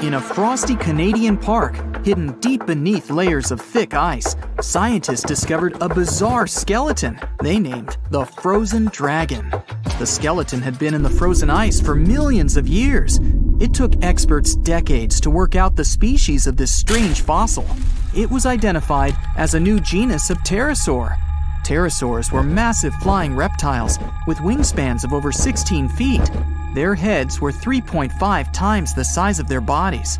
In a frosty Canadian park, hidden deep beneath layers of thick ice, scientists discovered a bizarre skeleton they named the frozen dragon. The skeleton had been in the frozen ice for millions of years. It took experts decades to work out the species of this strange fossil. It was identified as a new genus of pterosaur. Pterosaurs were massive flying reptiles with wingspans of over 16 feet. Their heads were 3.5 times the size of their bodies.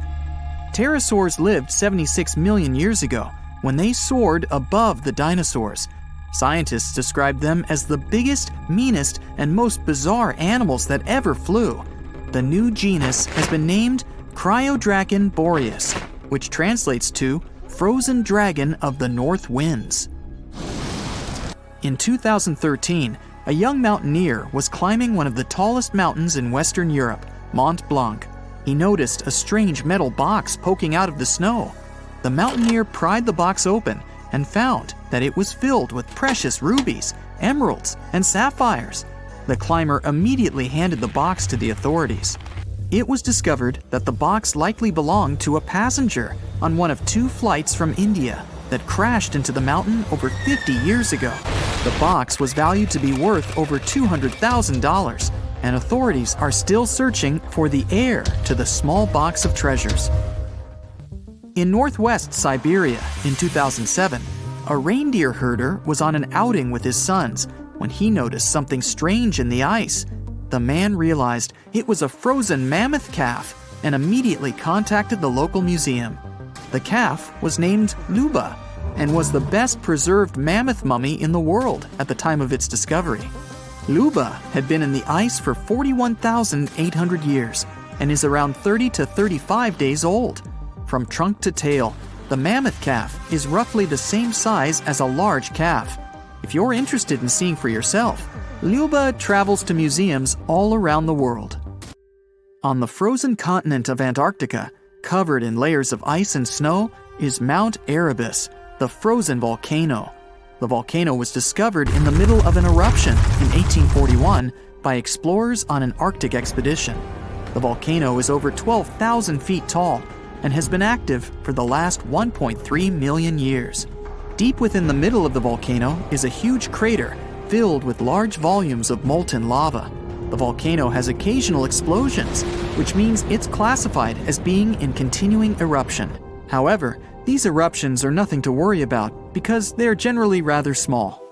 Pterosaurs lived 76 million years ago when they soared above the dinosaurs. Scientists described them as the biggest, meanest, and most bizarre animals that ever flew. The new genus has been named Cryodragon boreas, which translates to frozen dragon of the north winds. In 2013, a young mountaineer was climbing one of the tallest mountains in Western Europe, Mont Blanc. He noticed a strange metal box poking out of the snow. The mountaineer pried the box open and found that it was filled with precious rubies, emeralds, and sapphires. The climber immediately handed the box to the authorities. It was discovered that the box likely belonged to a passenger on one of 2 flights from India that crashed into the mountain over 50 years ago. The box was valued to be worth over $200,000, and authorities are still searching for the heir to the small box of treasures. In northwest Siberia in 2007, a reindeer herder was on an outing with his sons when he noticed something strange in the ice. The man realized it was a frozen mammoth calf and immediately contacted the local museum. The calf was named Luba and was the best preserved mammoth mummy in the world at the time of its discovery. Luba had been in the ice for 41,800 years and is around 30 to 35 days old. From trunk to tail, the mammoth calf is roughly the same size as a large calf. If you're interested in seeing for yourself, Luba travels to museums all around the world. On the frozen continent of Antarctica, covered in layers of ice and snow, is Mount Erebus, the frozen volcano. The volcano was discovered in the middle of an eruption in 1841 by explorers on an Arctic expedition. The volcano is over 12,000 feet tall and has been active for the last 1.3 million years. Deep within the middle of the volcano is a huge crater filled with large volumes of molten lava. The volcano has occasional explosions, which means it's classified as being in continuing eruption. However, these eruptions are nothing to worry about because they're generally rather small.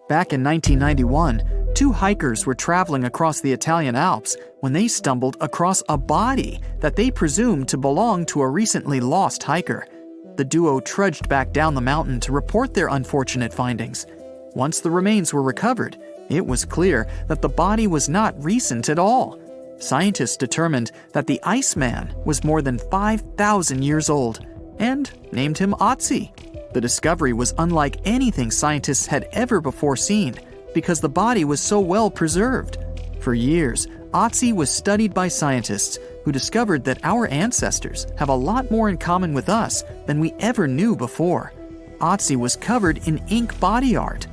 Back in 1991, 2 hikers were traveling across the Italian Alps when they stumbled across a body that they presumed to belong to a recently lost hiker. The duo trudged back down the mountain to report their unfortunate findings. Once the remains were recovered, it was clear that the body was not recent at all. Scientists determined that the Iceman was more than 5,000 years old and named him Otzi. The discovery was unlike anything scientists had ever before seen because the body was so well preserved. For years, Otzi was studied by scientists who discovered that our ancestors have a lot more in common with us than we ever knew before. Otzi was covered in ink body art.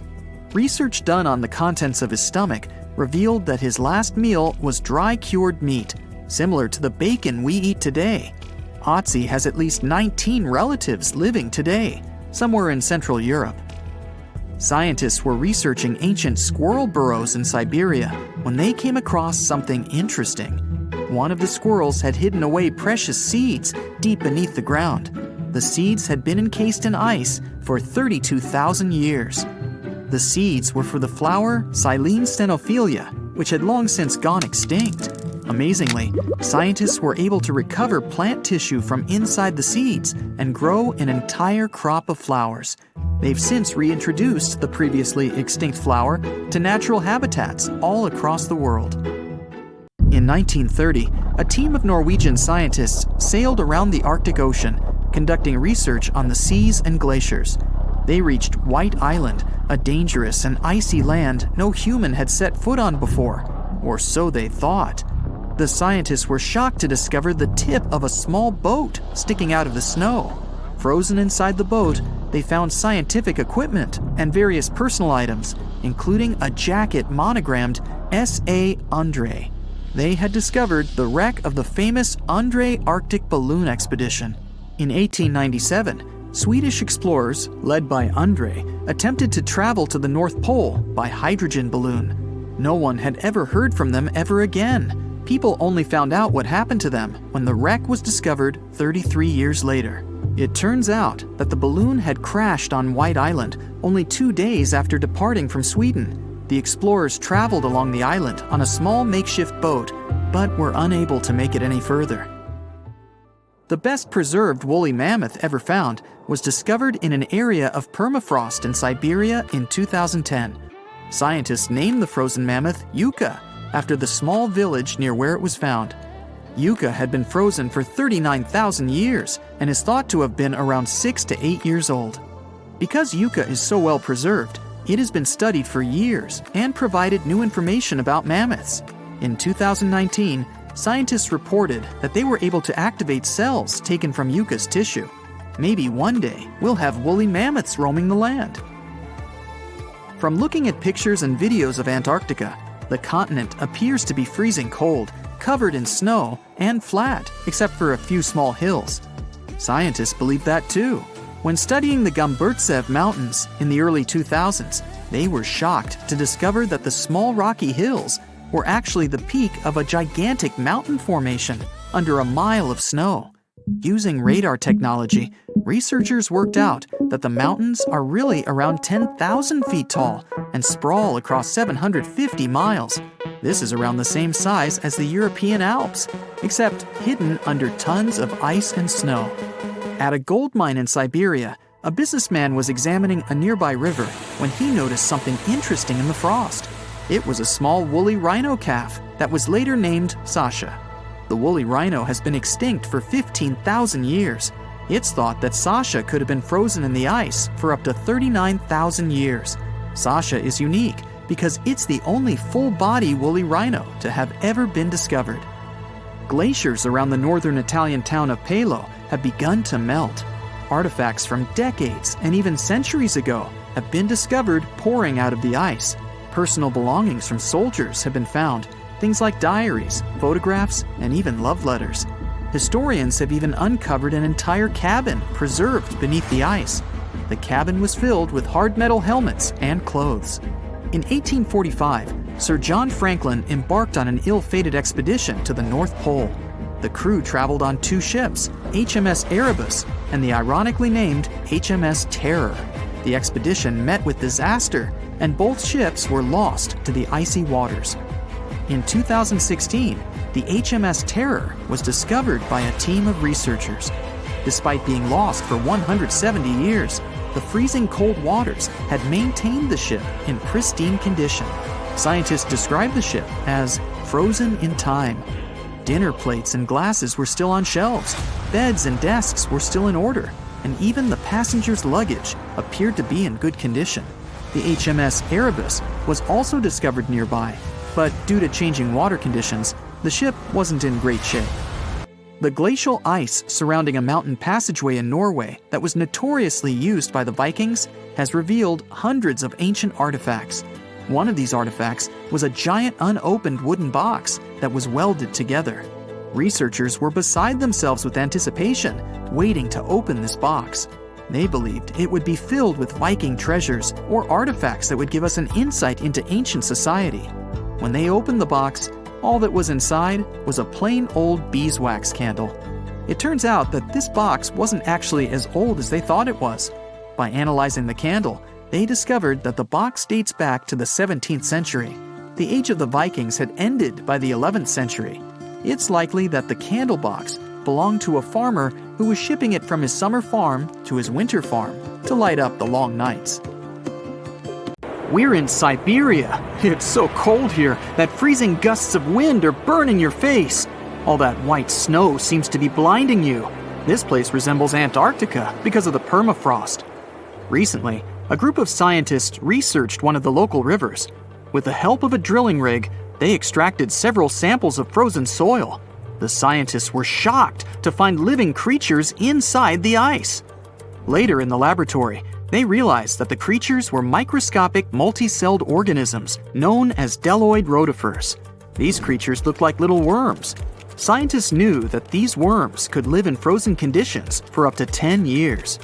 Research done on the contents of his stomach revealed that his last meal was dry cured meat, similar to the bacon we eat today. Otzi has at least 19 relatives living today, somewhere in Central Europe. Scientists were researching ancient squirrel burrows in Siberia when they came across something interesting. One of the squirrels had hidden away precious seeds deep beneath the ground. The seeds had been encased in ice for 32,000 years. The seeds were for the flower Silene stenophilia, which had long since gone extinct. Amazingly, scientists were able to recover plant tissue from inside the seeds and grow an entire crop of flowers. They've since reintroduced the previously extinct flower to natural habitats all across the world. In 1930, a team of Norwegian scientists sailed around the Arctic Ocean, conducting research on the seas and glaciers. They reached White Island, a dangerous and icy land no human had set foot on before, or so they thought. The scientists were shocked to discover the tip of a small boat sticking out of the snow. Frozen inside the boat, they found scientific equipment and various personal items, including a jacket monogrammed S.A. Andre. They had discovered the wreck of the famous Arctic balloon expedition. In 1897, Swedish explorers, led by Andre, attempted to travel to the North Pole by hydrogen balloon. No one had ever heard from them ever again. People only found out what happened to them when the wreck was discovered 33 years later. It turns out that the balloon had crashed on White Island only 2 days after departing from Sweden. The explorers traveled along the island on a small makeshift boat, but were unable to make it any further. The best preserved woolly mammoth ever found was discovered in an area of permafrost in Siberia in 2010. Scientists named the frozen mammoth Yucca, after the small village near where it was found. Yucca had been frozen for 39,000 years and is thought to have been around 6 to 8 years old. Because Yucca is so well preserved, it has been studied for years and provided new information about mammoths. In 2019, scientists reported that they were able to activate cells taken from Yucca's tissue. Maybe one day we'll have woolly mammoths roaming the land. From looking at pictures and videos of Antarctica, the continent appears to be freezing cold, covered in snow, and flat, except for a few small hills. Scientists believe that too. When studying the Gomburtsev Mountains in the early 2000s, they were shocked to discover that the small rocky hills were actually the peak of a gigantic mountain formation under a mile of snow. Using radar technology, researchers worked out that the mountains are really around 10,000 feet tall and sprawl across 750 miles. This is around the same size as the European Alps, except hidden under tons of ice and snow. At a gold mine in Siberia, a businessman was examining a nearby river when he noticed something interesting in the frost. It was a small woolly rhino calf that was later named Sasha. The woolly rhino has been extinct for 15,000 years. It's thought that Sasha could have been frozen in the ice for up to 39,000 years. Sasha is unique because it's the only full-body woolly rhino to have ever been discovered. Glaciers around the northern Italian town of Pelo have begun to melt. Artifacts from decades and even centuries ago have been discovered pouring out of the ice. Personal belongings from soldiers have been found, things like diaries, photographs, and even love letters. Historians have even uncovered an entire cabin preserved beneath the ice. The cabin was filled with hard metal helmets and clothes. In 1845, Sir John Franklin embarked on an ill-fated expedition to the North Pole. The crew traveled on 2 ships, HMS Erebus and the ironically named HMS Terror. The expedition met with disaster, and both ships were lost to the icy waters. In 2016, the HMS Terror was discovered by a team of researchers. Despite being lost for 170 years, the freezing cold waters had maintained the ship in pristine condition. Scientists described the ship as frozen in time. Dinner plates and glasses were still on shelves, beds and desks were still in order, and even the passengers' luggage appeared to be in good condition. The HMS Erebus was also discovered nearby, but due to changing water conditions, the ship wasn't in great shape. The glacial ice surrounding a mountain passageway in Norway that was notoriously used by the Vikings has revealed hundreds of ancient artifacts. One of these artifacts was a giant unopened wooden box that was welded together. Researchers were beside themselves with anticipation, waiting to open this box. They believed it would be filled with Viking treasures or artifacts that would give us an insight into ancient society. When they opened the box, all that was inside was a plain old beeswax candle. It turns out that this box wasn't actually as old as they thought it was. By analyzing the candle, they discovered that the box dates back to the 17th century. The age of the Vikings had ended by the 11th century. It's likely that the candle box belonged to a farmer who was shipping it from his summer farm to his winter farm to light up the long nights. We're in Siberia. It's so cold here that freezing gusts of wind are burning your face. All that white snow seems to be blinding you. This place resembles Antarctica because of the permafrost. Recently, a group of scientists researched one of the local rivers. With the help of a drilling rig, they extracted several samples of frozen soil. The scientists were shocked to find living creatures inside the ice. Later in the laboratory, they realized that the creatures were microscopic multicelled organisms known as Deloid rotifers. These creatures looked like little worms. Scientists knew that these worms could live in frozen conditions for up to 10 years.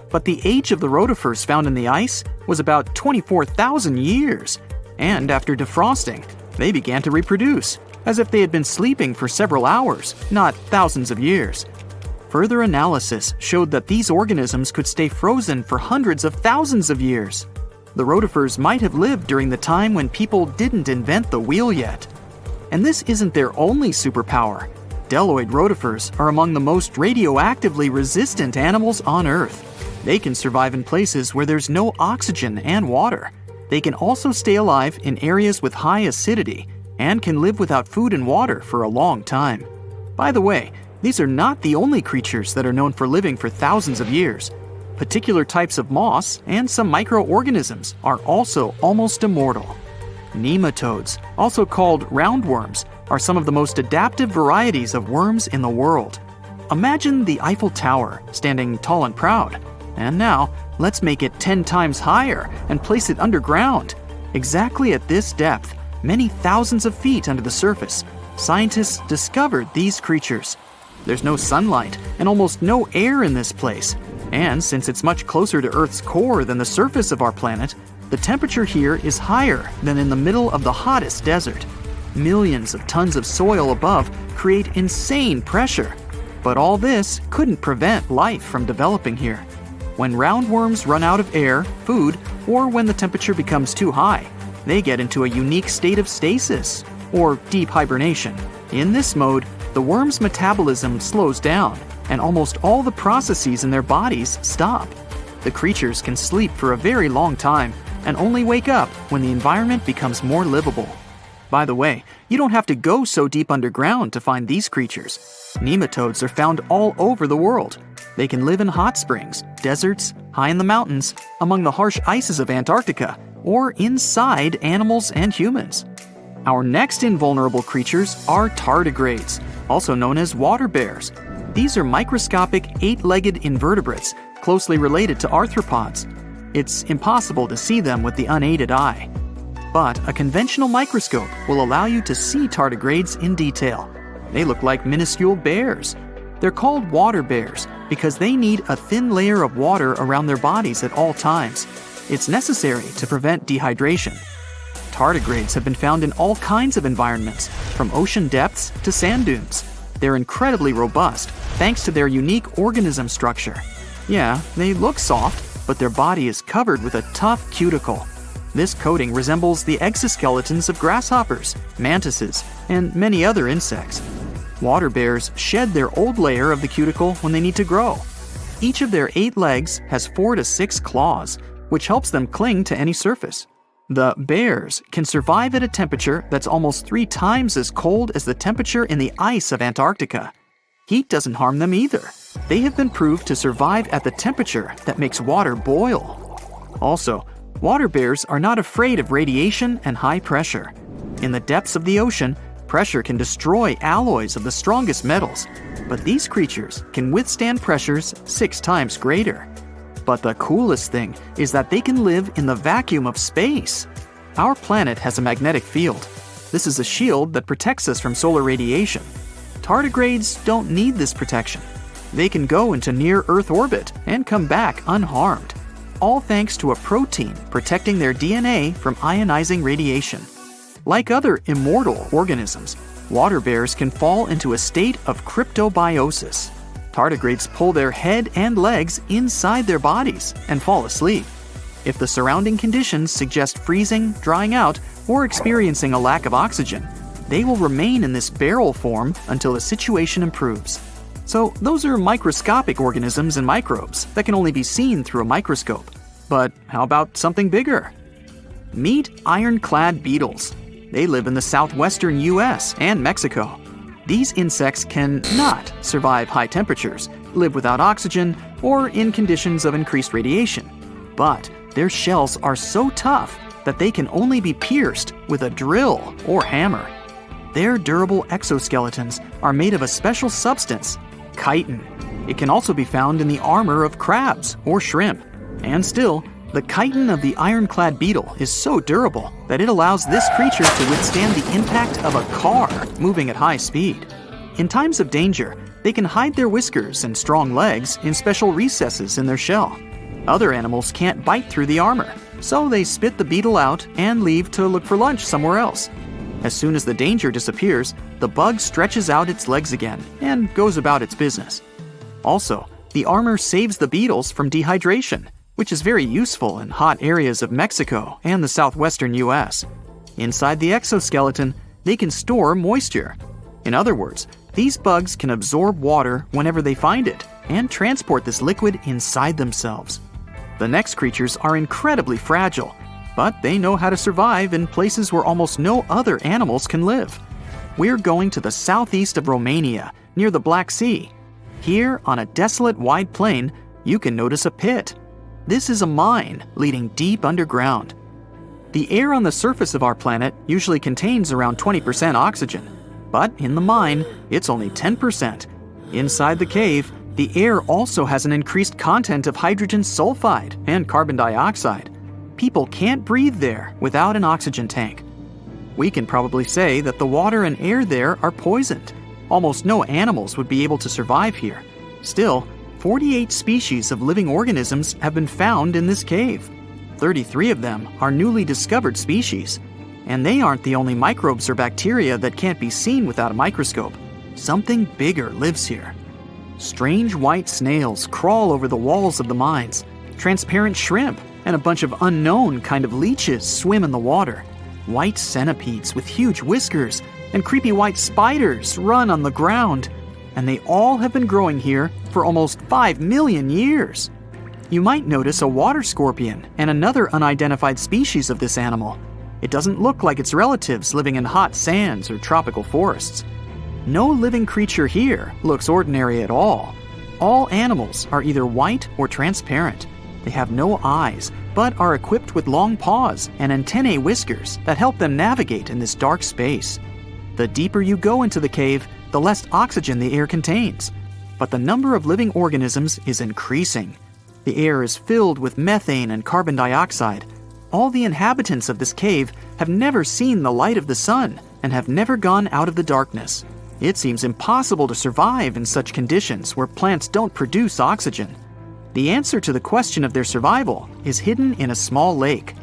But the age of the rotifers found in the ice was about 24,000 years, and after defrosting, they began to reproduce, as if they had been sleeping for several hours, not thousands of years. Further analysis showed that these organisms could stay frozen for hundreds of thousands of years. The rotifers might have lived during the time when people didn't invent the wheel yet. And this isn't their only superpower. Deloid rotifers are among the most radioactively resistant animals on Earth. They can survive in places where there's no oxygen and water. They can also stay alive in areas with high acidity and can live without food and water for a long time. By the way, these are not the only creatures that are known for living for thousands of years. Particular types of moss and some microorganisms are also almost immortal. Nematodes, also called roundworms, are some of the most adaptive varieties of worms in the world. Imagine the Eiffel Tower standing tall and proud. And now, let's make it 10 times higher and place it underground. Exactly at this depth, many thousands of feet under the surface, scientists discovered these creatures. There's no sunlight and almost no air in this place. And since it's much closer to Earth's core than the surface of our planet, the temperature here is higher than in the middle of the hottest desert. Millions of tons of soil above create insane pressure. But all this couldn't prevent life from developing here. When roundworms run out of air, food, or when the temperature becomes too high, they get into a unique state of stasis, or deep hibernation. In this mode, the worm's metabolism slows down, and almost all the processes in their bodies stop. The creatures can sleep for a very long time, and only wake up when the environment becomes more livable. By the way, you don't have to go so deep underground to find these creatures. Nematodes are found all over the world. They can live in hot springs, deserts, high in the mountains, among the harsh ices of Antarctica, or inside animals and humans. Our next invulnerable creatures are tardigrades, also known as water bears. These are microscopic, 8-legged invertebrates closely related to arthropods. It's impossible to see them with the unaided eye. But a conventional microscope will allow you to see tardigrades in detail. They look like minuscule bears. They're called water bears because they need a thin layer of water around their bodies at all times. It's necessary to prevent dehydration. Tardigrades have been found in all kinds of environments, from ocean depths to sand dunes. They're incredibly robust thanks to their unique organism structure. Yeah, they look soft, but their body is covered with a tough cuticle. This coating resembles the exoskeletons of grasshoppers, mantises, and many other insects. Water bears shed their old layer of the cuticle when they need to grow. Each of their 8 legs has 4 to 6 claws, which helps them cling to any surface. The bears can survive at a temperature that's almost 3 times as cold as the temperature in the ice of Antarctica. Heat doesn't harm them either. They have been proved to survive at the temperature that makes water boil. Also, water bears are not afraid of radiation and high pressure. In the depths of the ocean, pressure can destroy alloys of the strongest metals, but these creatures can withstand pressures 6 times greater. But the coolest thing is that they can live in the vacuum of space. Our planet has a magnetic field. This is a shield that protects us from solar radiation. Tardigrades don't need this protection. They can go into near-Earth orbit and come back unharmed, all thanks to a protein protecting their DNA from ionizing radiation. Like other immortal organisms, water bears can fall into a state of cryptobiosis. Tardigrades pull their head and legs inside their bodies and fall asleep. If the surrounding conditions suggest freezing, drying out, or experiencing a lack of oxygen, they will remain in this barrel form until the situation improves. So those are microscopic organisms and microbes that can only be seen through a microscope. But how about something bigger? Meet ironclad beetles. They live in the southwestern US and Mexico. These insects cannot survive high temperatures, live without oxygen, or in conditions of increased radiation. But their shells are so tough that they can only be pierced with a drill or hammer. Their durable exoskeletons are made of a special substance, chitin. It can also be found in the armor of crabs or shrimp. And still, The chitin of the ironclad beetle is so durable that it allows this creature to withstand the impact of a car moving at high speed. In times of danger, they can hide their whiskers and strong legs in special recesses in their shell. Other animals can't bite through the armor, so they spit the beetle out and leave to look for lunch somewhere else. As soon as the danger disappears, the bug stretches out its legs again and goes about its business. Also, the armor saves the beetles from dehydration, which is very useful in hot areas of Mexico and the southwestern US. Inside the exoskeleton, they can store moisture. In other words, these bugs can absorb water whenever they find it and transport this liquid inside themselves. The next creatures are incredibly fragile, but they know how to survive in places where almost no other animals can live. We're going to the southeast of Romania, near the Black Sea. Here, on a desolate wide plain, you can notice a pit. This is a mine leading deep underground. The air on the surface of our planet usually contains around 20% oxygen, but in the mine, it's only 10%. Inside the cave, the air also has an increased content of hydrogen sulfide and carbon dioxide. People can't breathe there without an oxygen tank. We can probably say that the water and air there are poisoned. Almost no animals would be able to survive here. Still, 48 species of living organisms have been found in this cave. 33 of them are newly discovered species. And they aren't the only microbes or bacteria that can't be seen without a microscope. Something bigger lives here. Strange white snails crawl over the walls of the mines. Transparent shrimp and a bunch of unknown kind of leeches swim in the water. White centipedes with huge whiskers and creepy white spiders run on the ground. And they all have been growing here for almost 5 million years. You might notice a water scorpion and another unidentified species of this animal. It doesn't look like its relatives living in hot sands or tropical forests. No living creature here looks ordinary at all. All animals are either white or transparent. They have no eyes, but are equipped with long paws and antennae whiskers that help them navigate in this dark space. The deeper you go into the cave, the less oxygen the air contains. But the number of living organisms is increasing. The air is filled with methane and carbon dioxide. All the inhabitants of this cave have never seen the light of the sun and have never gone out of the darkness. It seems impossible to survive in such conditions where plants don't produce oxygen. The answer to the question of their survival is hidden in a small lake.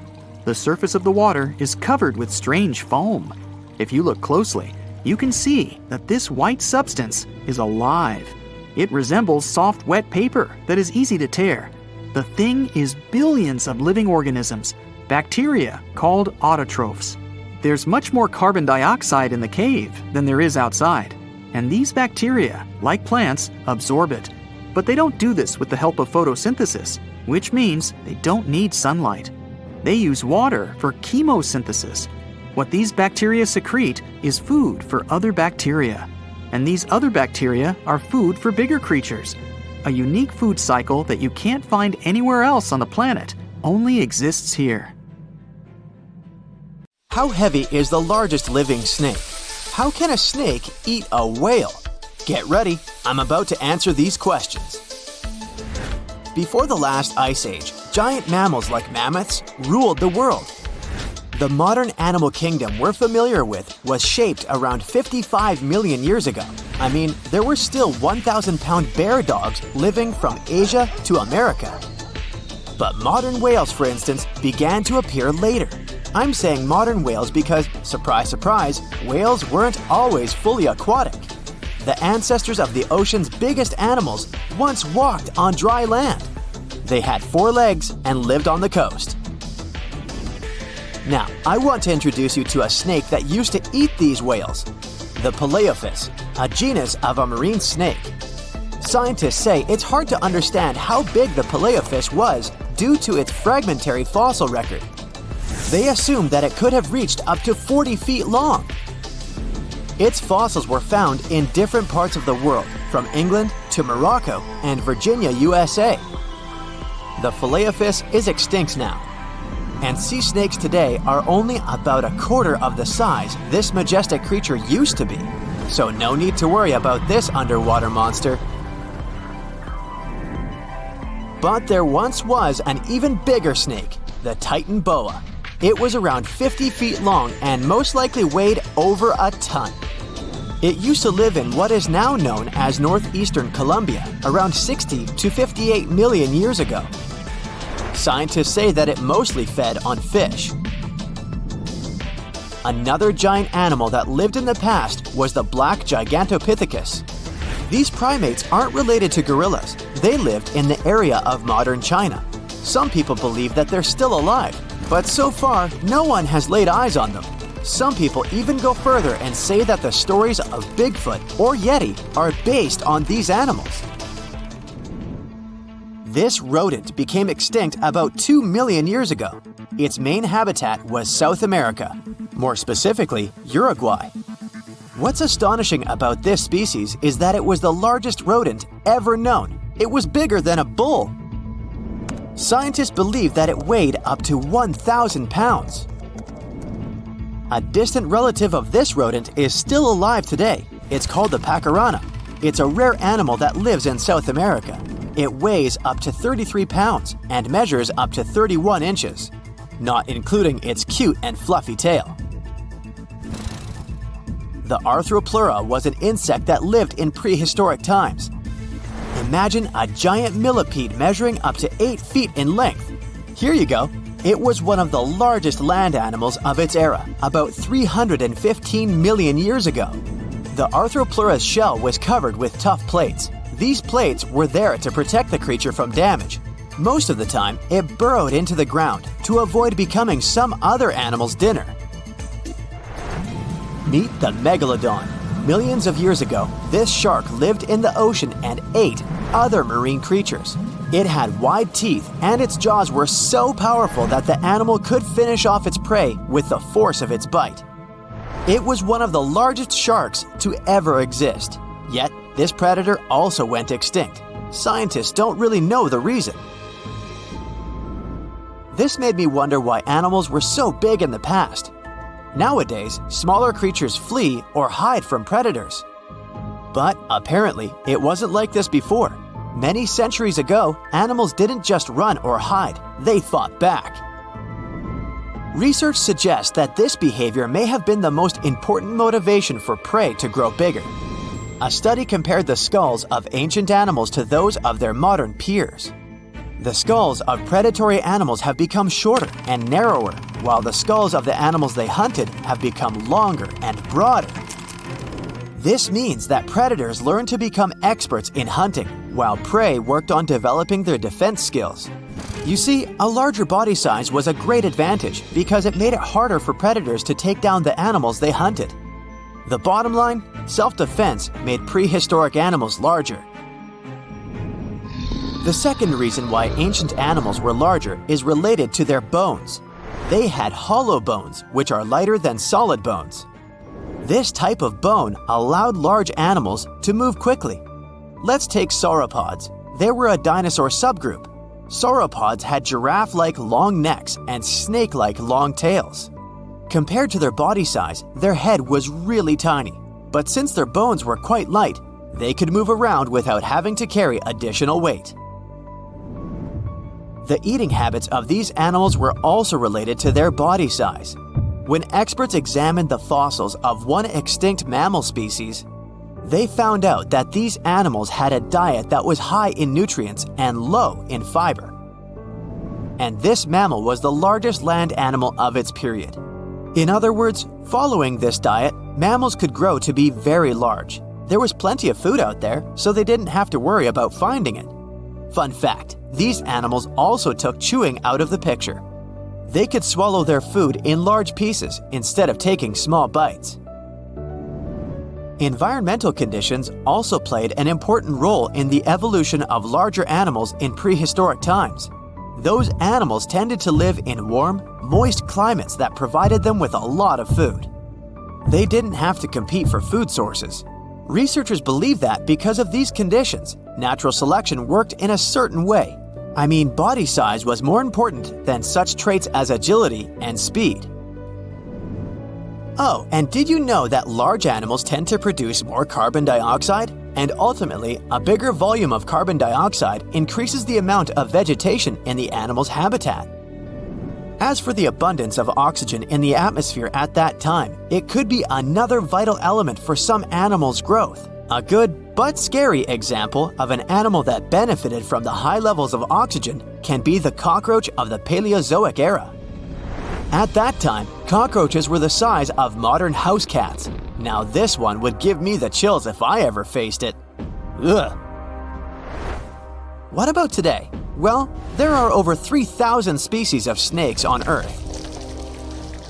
The surface of the water is covered with strange foam. If you look closely, you can see that this white substance is alive. It resembles soft, wet paper that is easy to tear. The thing is billions of living organisms, bacteria called autotrophs. There's much more carbon dioxide in the cave than there is outside, and these bacteria, like plants, absorb it. But they don't do this with the help of photosynthesis, which means they don't need sunlight. They use water for chemosynthesis. What these bacteria secrete is food for other bacteria, and these other bacteria are food for bigger creatures. A unique food cycle that you can't find anywhere else on the planet only exists here. How heavy is the largest living snake? How can a snake eat a whale? Get ready, I'm about to answer these questions. Before the last ice age, giant mammals like mammoths ruled the world. The modern animal kingdom we're familiar with was shaped around 55 million years ago. I mean, there were still 1,000-pound bear dogs living from Asia to America. But modern whales, for instance, began to appear later. I'm saying modern whales because, surprise, surprise, whales weren't always fully aquatic. The ancestors of the ocean's biggest animals once walked on dry land. They had 4 legs and lived on the coast. Now, I want to introduce you to a snake that used to eat these whales, the Paleophis, a genus of a marine snake. Scientists say it's hard to understand how big the Paleophis was due to its fragmentary fossil record. They assumed that it could have reached up to 40 feet long. Its fossils were found in different parts of the world, from England to Morocco and Virginia, USA. The Paleophis is extinct now, and sea snakes today are only about a quarter of the size this majestic creature used to be. So no need to worry about this underwater monster. But there once was an even bigger snake, the Titan boa. It was around 50 feet long and most likely weighed over a ton. It used to live in what is now known as northeastern Colombia around 60 to 58 million years ago. Scientists say that it mostly fed on fish. Another giant animal that lived in the past was the black Gigantopithecus. These primates aren't related to gorillas. They lived in the area of modern China. Some people believe that they're still alive, but so far, no one has laid eyes on them. Some people even go further and say that the stories of Bigfoot or Yeti are based on these animals. This rodent became extinct about 2 million years ago. Its main habitat was South America, more specifically, Uruguay. What's astonishing about this species is that it was the largest rodent ever known. It was bigger than a bull. Scientists believe that it weighed up to 1,000 pounds. A distant relative of this rodent is still alive today. It's called the pacarana. It's a rare animal that lives in South America. It weighs up to 33 pounds and measures up to 31 inches, not including its cute and fluffy tail. The Arthropleura was an insect that lived in prehistoric times. Imagine a giant millipede measuring up to 8 feet in length. Here you go. It was one of the largest land animals of its era, about 315 million years ago. The Arthropleura's shell was covered with tough plates. These plates were there to protect the creature from damage. Most of the time, it burrowed into the ground to avoid becoming some other animal's dinner. Meet the Megalodon. Millions of years ago, this shark lived in the ocean and ate other marine creatures. It had wide teeth, and its jaws were so powerful that the animal could finish off its prey with the force of its bite. It was one of the largest sharks to ever exist. Yet, this predator also went extinct. Scientists don't really know the reason. This made me wonder why animals were so big in the past. Nowadays, smaller creatures flee or hide from predators. But apparently, it wasn't like this before. Many centuries ago, animals didn't just run or hide, they fought back. Research suggests that this behavior may have been the most important motivation for prey to grow bigger. A study compared the skulls of ancient animals to those of their modern peers. The skulls of predatory animals have become shorter and narrower, while the skulls of the animals they hunted have become longer and broader. This means that predators learned to become experts in hunting, while prey worked on developing their defense skills. You see, a larger body size was a great advantage because it made it harder for predators to take down the animals they hunted. The bottom line, self-defense made prehistoric animals larger. The second reason why ancient animals were larger is related to their bones. They had hollow bones, which are lighter than solid bones. This type of bone allowed large animals to move quickly. Let's take sauropods. They were a dinosaur subgroup. Sauropods had giraffe-like long necks and snake-like long tails. Compared to their body size, their head was really tiny. But since their bones were quite light, they could move around without having to carry additional weight. The eating habits of these animals were also related to their body size. When experts examined the fossils of one extinct mammal species, they found out that these animals had a diet that was high in nutrients and low in fiber. And this mammal was the largest land animal of its period. In other words, following this diet, mammals could grow to be very large. There was plenty of food out there, so they didn't have to worry about finding it. Fun fact, these animals also took chewing out of the picture. They could swallow their food in large pieces instead of taking small bites. Environmental conditions also played an important role in the evolution of larger animals in prehistoric times. Those animals tended to live in warm, moist climates that provided them with a lot of food. They didn't have to compete for food sources. Researchers believe that because of these conditions, natural selection worked in a certain way. I mean, body size was more important than such traits as agility and speed. Oh, and did you know that large animals tend to produce more carbon dioxide? And ultimately, a bigger volume of carbon dioxide increases the amount of vegetation in the animal's habitat. As for the abundance of oxygen in the atmosphere at that time, it could be another vital element for some animals' growth. A good but scary example of an animal that benefited from the high levels of oxygen can be the cockroach of the Paleozoic era. At that time, cockroaches were the size of modern house cats. Now this one would give me the chills if I ever faced it. Ugh. What about today? Well, there are over 3,000 species of snakes on Earth.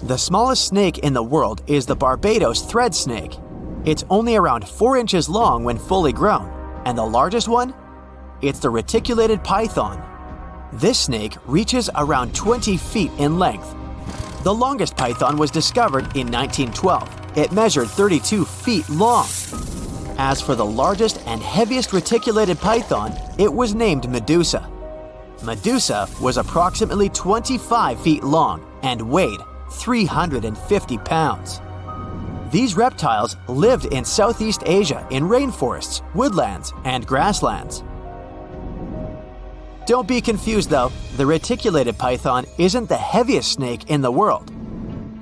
The smallest snake in the world is the Barbados thread snake. It's only around 4 inches long when fully grown, and the largest one? It's the reticulated python. This snake reaches around 20 feet in length. The longest python was discovered in 1912. It measured 32 feet long. As for the largest and heaviest reticulated python, it was named Medusa. Medusa was approximately 25 feet long and weighed 350 pounds. These reptiles lived in Southeast Asia in rainforests, woodlands, and grasslands. Don't be confused though, the reticulated python isn't the heaviest snake in the world.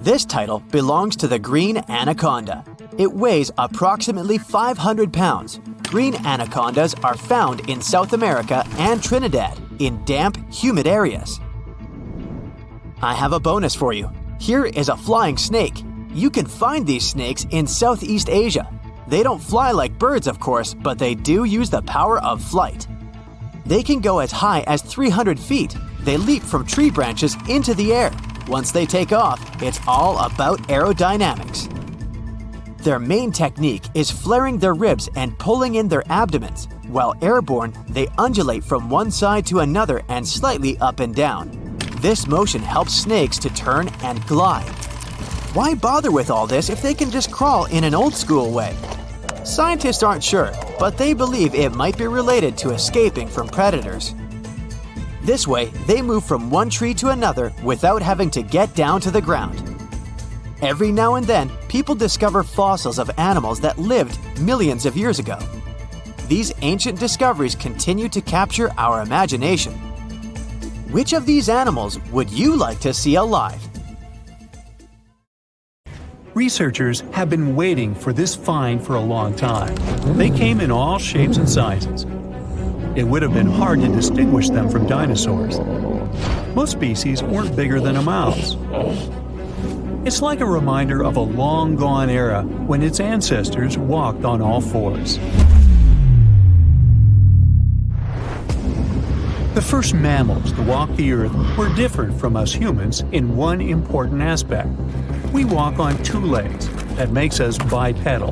This title belongs to the green anaconda. It weighs approximately 500 pounds. Green anacondas are found in South America and Trinidad in damp, humid areas. I have a bonus for you. Here is a flying snake. You can find these snakes in Southeast Asia. They don't fly like birds, of course, but they do use the power of flight. They can go as high as 300 feet. They leap from tree branches into the air. Once they take off, it's all about aerodynamics. Their main technique is flaring their ribs and pulling in their abdomens. While airborne, they undulate from one side to another and slightly up and down. This motion helps snakes to turn and glide. Why bother with all this if they can just crawl in an old-school way? Scientists aren't sure, but they believe it might be related to escaping from predators. This way, they move from one tree to another without having to get down to the ground. Every now and then, people discover fossils of animals that lived millions of years ago. These ancient discoveries continue to capture our imagination. Which of these animals would you like to see alive? Researchers have been waiting for this find for a long time. They came in all shapes and sizes. It would have been hard to distinguish them from dinosaurs. Most species weren't bigger than a mouse. It's like a reminder of a long-gone era when its ancestors walked on all fours. The first mammals to walk the earth were different from us humans in one important aspect. We walk on 2 legs. That makes us bipedal.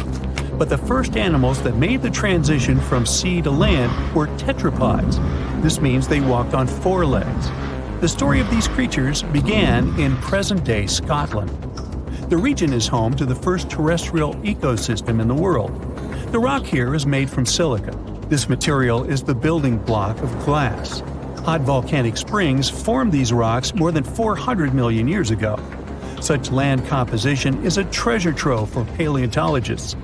But the first animals that made the transition from sea to land were tetrapods. This means they walked on 4 legs. The story of these creatures began in present-day Scotland. The region is home to the first terrestrial ecosystem in the world. The rock here is made from silica. This material is the building block of glass. Hot volcanic springs formed these rocks more than 400 million years ago. Such land composition is a treasure trove for paleontologists.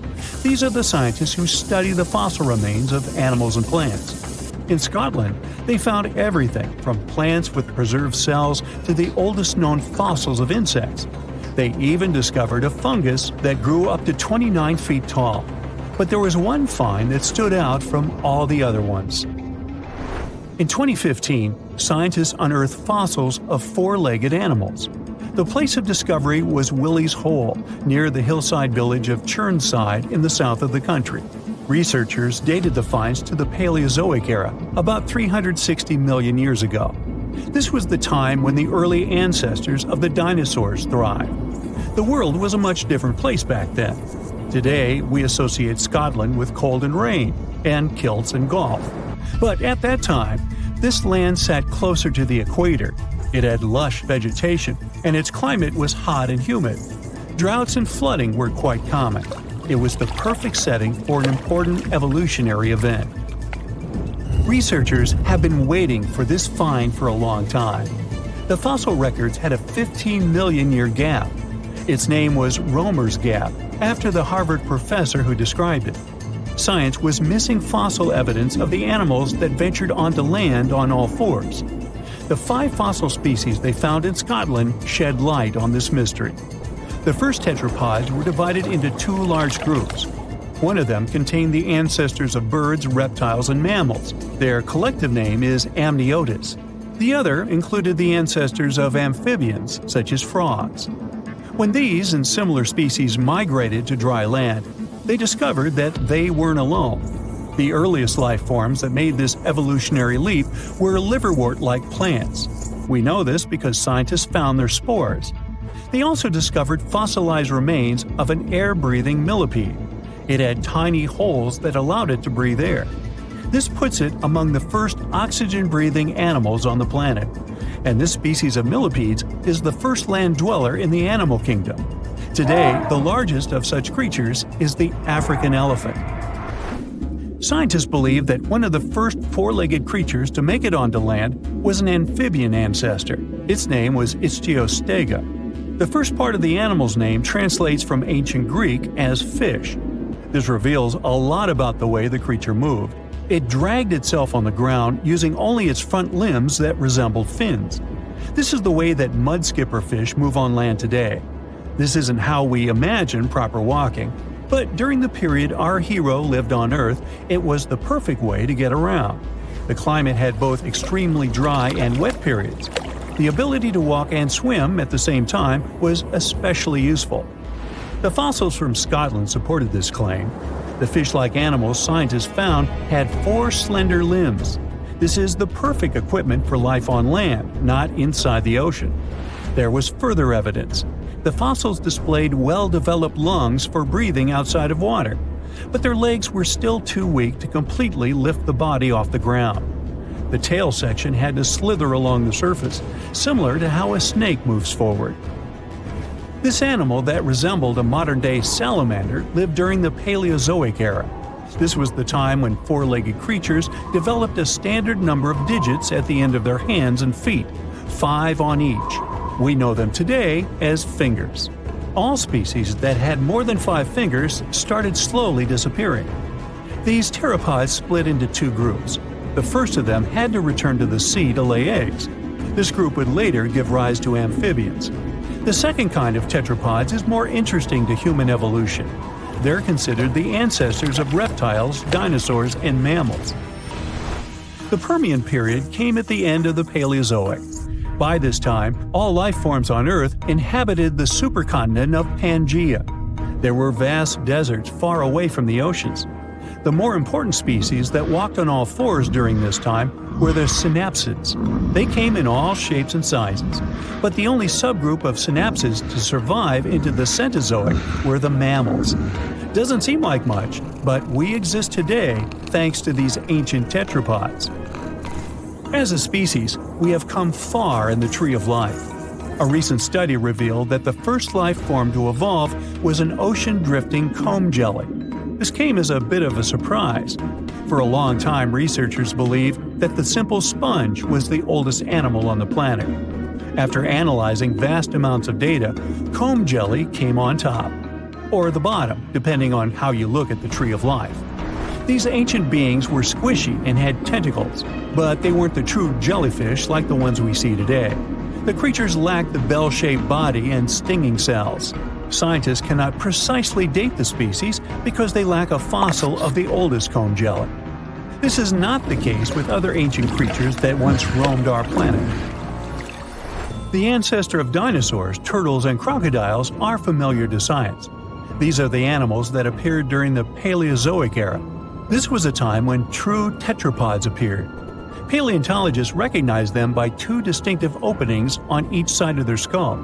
These are the scientists who study the fossil remains of animals and plants. In Scotland, they found everything from plants with preserved cells to the oldest known fossils of insects. They even discovered a fungus that grew up to 29 feet tall. But there was one find that stood out from all the other ones. In 2015, scientists unearthed fossils of 4-legged animals. The place of discovery was Willie's Hole, near the hillside village of Churnside in the south of the country. Researchers dated the finds to the Paleozoic era, about 360 million years ago. This was the time when the early ancestors of the dinosaurs thrived. The world was a much different place back then. Today, we associate Scotland with cold and rain, and kilts and golf. But at that time, this land sat closer to the equator. It had lush vegetation, and its climate was hot and humid. Droughts and flooding were quite common. It was the perfect setting for an important evolutionary event. Researchers have been waiting for this find for a long time. The fossil records had a 15 million year gap. Its name was Roemer's Gap, after the Harvard professor who described it. science was missing fossil evidence of the animals that ventured onto land on all fours. The 5 fossil species they found in Scotland shed light on this mystery. The first tetrapods were divided into 2 large groups. One of them contained the ancestors of birds, reptiles, and mammals. Their collective name is Amniotus. The other included the ancestors of amphibians, such as frogs. When these and similar species migrated to dry land, they discovered that they weren't alone. The earliest life forms that made this evolutionary leap were liverwort-like plants. We know this because scientists found their spores. They also discovered fossilized remains of an air-breathing millipede. It had tiny holes that allowed it to breathe air. This puts it among the first oxygen-breathing animals on the planet. And this species of millipedes is the first land dweller in the animal kingdom. Today, the largest of such creatures is the African elephant. Scientists believe that one of the first 4-legged creatures to make it onto land was an amphibian ancestor. Its name was Ichthyostega. The first part of the animal's name translates from ancient Greek as fish. This reveals a lot about the way the creature moved. It dragged itself on the ground using only its front limbs that resembled fins. This is the way that mudskipper fish move on land today. This isn't how we imagine proper walking, but during the period our hero lived on Earth, it was the perfect way to get around. The climate had both extremely dry and wet periods. The ability to walk and swim at the same time was especially useful. The fossils from Scotland supported this claim. The fish-like animals scientists found had 4 slender limbs. This is the perfect equipment for life on land, not inside the ocean. There was further evidence. The fossils displayed well-developed lungs for breathing outside of water, but their legs were still too weak to completely lift the body off the ground. The tail section had to slither along the surface, similar to how a snake moves forward. This animal that resembled a modern-day salamander lived during the Paleozoic era. This was the time when 4-legged creatures developed a standard number of digits at the end of their hands and feet, 5 on each. We know them today as fingers. All species that had more than 5 fingers started slowly disappearing. These pteropods split into 2 groups. The first of them had to return to the sea to lay eggs. This group would later give rise to amphibians. The second kind of tetrapods is more interesting to human evolution. They're considered the ancestors of reptiles, dinosaurs, and mammals. The Permian period came at the end of the Paleozoic. By this time, all life forms on Earth inhabited the supercontinent of Pangaea. There were vast deserts far away from the oceans. The more important species that walked on all fours during this time were the synapsids. They came in all shapes and sizes, but the only subgroup of synapsids to survive into the Cenozoic were the mammals. Doesn't seem like much, but we exist today thanks to these ancient tetrapods. As a species, we have come far in the tree of life. A recent study revealed that the first life form to evolve was an ocean-drifting comb jelly. This came as a bit of a surprise. For a long time, researchers believed that the simple sponge was the oldest animal on the planet. After analyzing vast amounts of data, comb jelly came on top, or the bottom, depending on how you look at the tree of life. These ancient beings were squishy and had tentacles, but they weren't the true jellyfish like the ones we see today. The creatures lacked the bell-shaped body and stinging cells. Scientists cannot precisely date the species because they lack a fossil of the oldest comb jelly. This is not the case with other ancient creatures that once roamed our planet. The ancestor of dinosaurs, turtles, and crocodiles are familiar to science. These are the animals that appeared during the Paleozoic era. This was a time when true tetrapods appeared. Paleontologists recognized them by 2 distinctive openings on each side of their skull.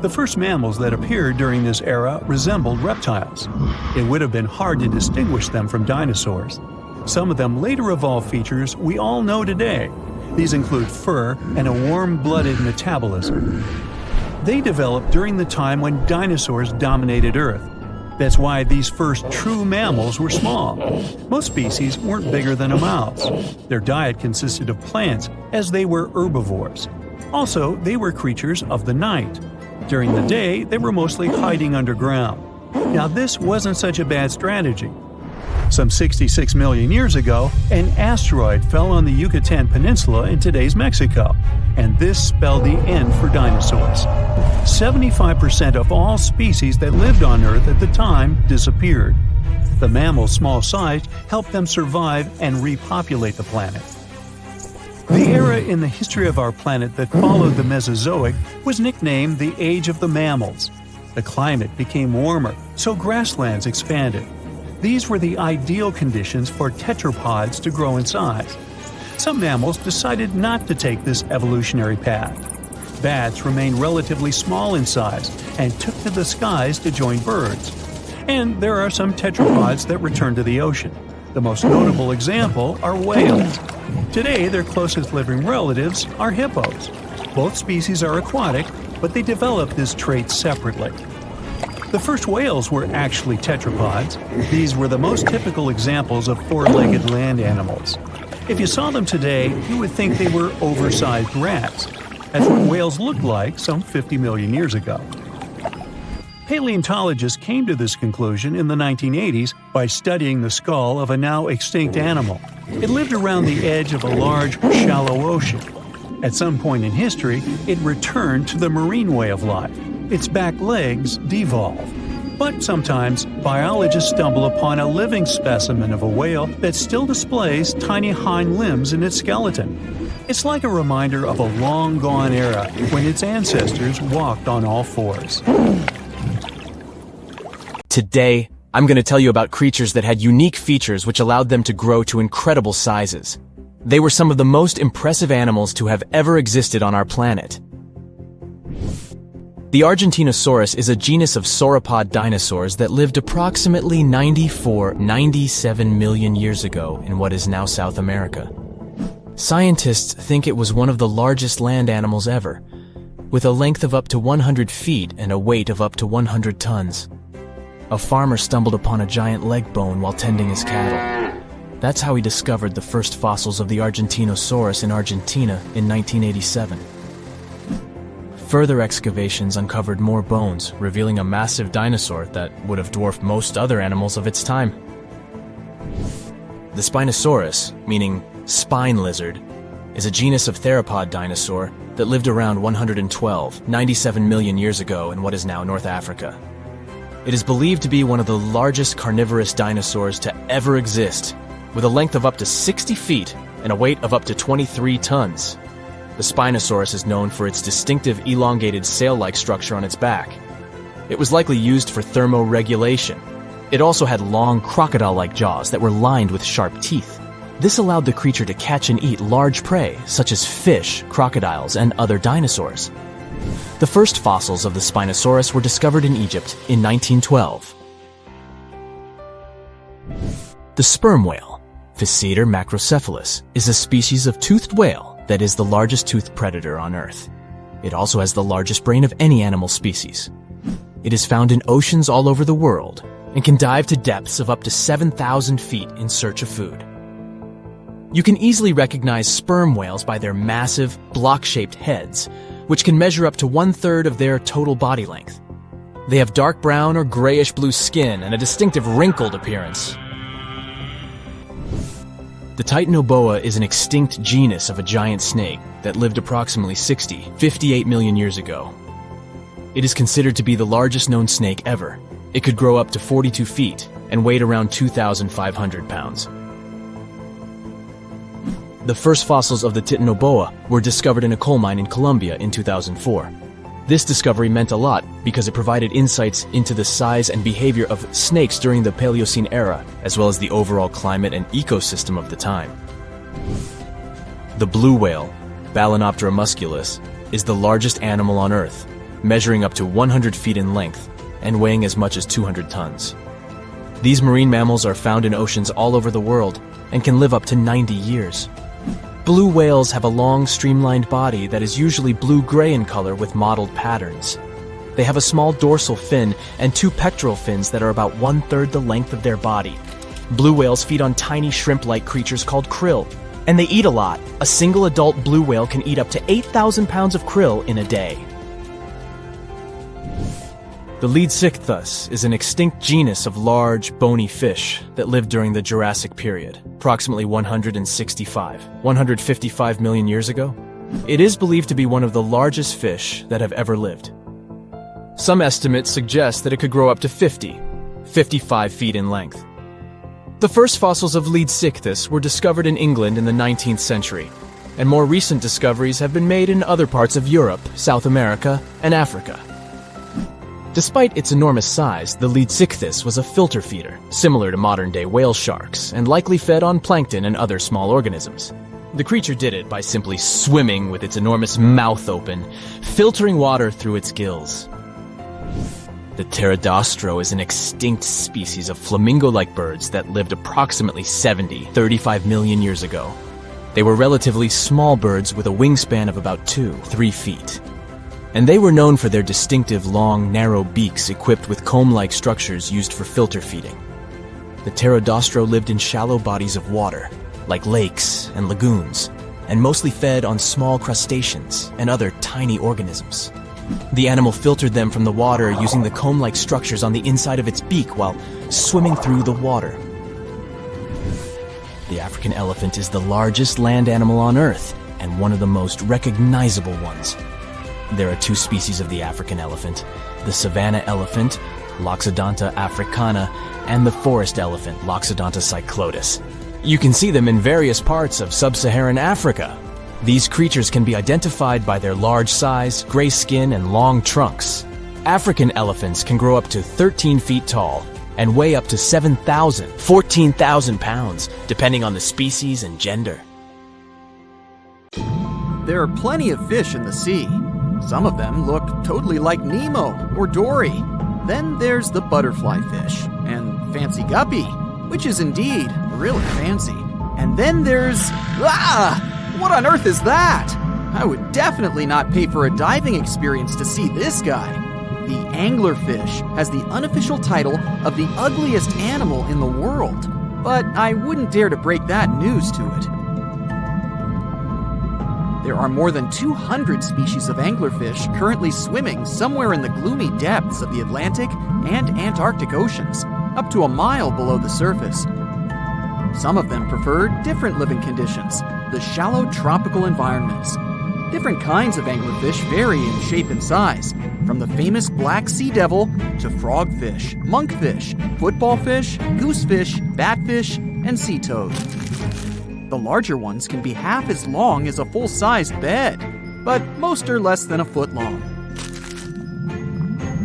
The first mammals that appeared during this era resembled reptiles. It would have been hard to distinguish them from dinosaurs. Some of them later evolved features we all know today. These include fur and a warm-blooded metabolism. They developed during the time when dinosaurs dominated Earth. That's why these first true mammals were small. Most species weren't bigger than a mouse. Their diet consisted of plants, as they were herbivores. Also, they were creatures of the night. During the day, they were mostly hiding underground. Now, this wasn't such a bad strategy. Some 66 million years ago, an asteroid fell on the Yucatan Peninsula in today's Mexico, and this spelled the end for dinosaurs. 75% of all species that lived on Earth at the time disappeared. The mammals' small size helped them survive and repopulate the planet. The era in the history of our planet that followed the Mesozoic was nicknamed the Age of the Mammals. The climate became warmer, so grasslands expanded. These were the ideal conditions for tetrapods to grow in size. Some mammals decided not to take this evolutionary path. Bats remained relatively small in size and took to the skies to join birds. And there are some tetrapods that return to the ocean. The most notable example are whales. Today, their closest living relatives are hippos. Both species are aquatic, but they developed this trait separately. The first whales were actually tetrapods. These were the most typical examples of four-legged land animals. If you saw them today, you would think they were oversized rats. That's what whales looked like some 50 million years ago. Paleontologists came to this conclusion in the 1980s by studying the skull of a now extinct animal. It lived around the edge of a large, shallow ocean. At some point in history, it returned to the marine way of life. Its back legs devolved. But sometimes, biologists stumble upon a living specimen of a whale that still displays tiny hind limbs in its skeleton. It's like a reminder of a long-gone era when its ancestors walked on all fours. Today, I'm going to tell you about creatures that had unique features which allowed them to grow to incredible sizes. They were some of the most impressive animals to have ever existed on our planet. The Argentinosaurus is a genus of sauropod dinosaurs that lived approximately 97 million years ago in what is now South America. Scientists think it was one of the largest land animals ever, with a length of up to 100 feet and a weight of up to 100 tons. A farmer stumbled upon a giant leg bone while tending his cattle. That's how he discovered the first fossils of the Argentinosaurus in Argentina in 1987. Further excavations uncovered more bones, revealing a massive dinosaur that would have dwarfed most other animals of its time. The Spinosaurus, meaning spine lizard, is a genus of theropod dinosaur that lived around 97 million years ago in what is now North Africa. It is believed to be one of the largest carnivorous dinosaurs to ever exist, with a length of up to 60 feet and a weight of up to 23 tons. The Spinosaurus is known for its distinctive elongated sail-like structure on its back. It was likely used for thermoregulation. It also had long crocodile-like jaws that were lined with sharp teeth. This allowed the creature to catch and eat large prey, such as fish, crocodiles, and other dinosaurs. The first fossils of the Spinosaurus were discovered in Egypt in 1912. The sperm whale, Physeter macrocephalus, is a species of toothed whale that is the largest toothed predator on Earth. It also has the largest brain of any animal species. It is found in oceans all over the world and can dive to depths of up to 7,000 feet in search of food. You can easily recognize sperm whales by their massive, block-shaped heads, which can measure up to 1/3 of their total body length. They have dark brown or grayish-blue skin and a distinctive wrinkled appearance. The Titanoboa is an extinct genus of a giant snake that lived approximately 58 million years ago. It is considered to be the largest known snake ever. It could grow up to 42 feet and weighed around 2,500 pounds. The first fossils of the Titanoboa were discovered in a coal mine in Colombia in 2004. This discovery meant a lot because it provided insights into the size and behavior of snakes during the Paleocene era, as well as the overall climate and ecosystem of the time. The blue whale, Balænoptera musculus, is the largest animal on Earth, measuring up to 100 feet in length and weighing as much as 200 tons. These marine mammals are found in oceans all over the world and can live up to 90 years. Blue whales have a long, streamlined body that is usually blue-gray in color with mottled patterns. They have a small dorsal fin and 2 pectoral fins that are about 1/3 the length of their body. Blue whales feed on tiny shrimp-like creatures called krill, and they eat a lot. A single adult blue whale can eat up to 8,000 pounds of krill in a day. The Leadsichthys is an extinct genus of large, bony fish that lived during the Jurassic period, approximately 155 million years ago. It is believed to be one of the largest fish that have ever lived. Some estimates suggest that it could grow up to 55 feet in length. The first fossils of Leadsichthys were discovered in England in the 19th century, and more recent discoveries have been made in other parts of Europe, South America, and Africa. Despite its enormous size, the Leadsichthys was a filter feeder, similar to modern-day whale sharks, and likely fed on plankton and other small organisms. The creature did it by simply swimming with its enormous mouth open, filtering water through its gills. The pterodostro is an extinct species of flamingo-like birds that lived approximately 35 million years ago. They were relatively small birds with a wingspan of about 2-3 feet. And they were known for their distinctive long, narrow beaks equipped with comb-like structures used for filter feeding. The pterodostro lived in shallow bodies of water, like lakes and lagoons, and mostly fed on small crustaceans and other tiny organisms. The animal filtered them from the water using the comb-like structures on the inside of its beak while swimming through the water. The African elephant is the largest land animal on Earth and one of the most recognizable ones. There are two species of the African elephant, the savanna elephant, Loxodonta africana, and the forest elephant, Loxodonta cyclotis. You can see them in various parts of sub-Saharan Africa. These creatures can be identified by their large size, gray skin, and long trunks. African elephants can grow up to 13 feet tall and weigh up to 14,000 pounds, depending on the species and gender. There are plenty of fish in the sea. Some of them look totally like Nemo or Dory. Then there's the butterfly fish and fancy guppy, which is indeed really fancy. And then there's... what on earth is that? I would definitely not pay for a diving experience to see this guy. The anglerfish has the unofficial title of the ugliest animal in the world, but I wouldn't dare to break that news to it. There are more than 200 species of anglerfish currently swimming somewhere in the gloomy depths of the Atlantic and Antarctic oceans, up to a mile below the surface. Some of them prefer different living conditions, the shallow tropical environments. Different kinds of anglerfish vary in shape and size, from the famous black sea devil to frogfish, monkfish, footballfish, goosefish, batfish, and sea toad. The larger ones can be half as long as a full-sized bed, but most are less than a foot long.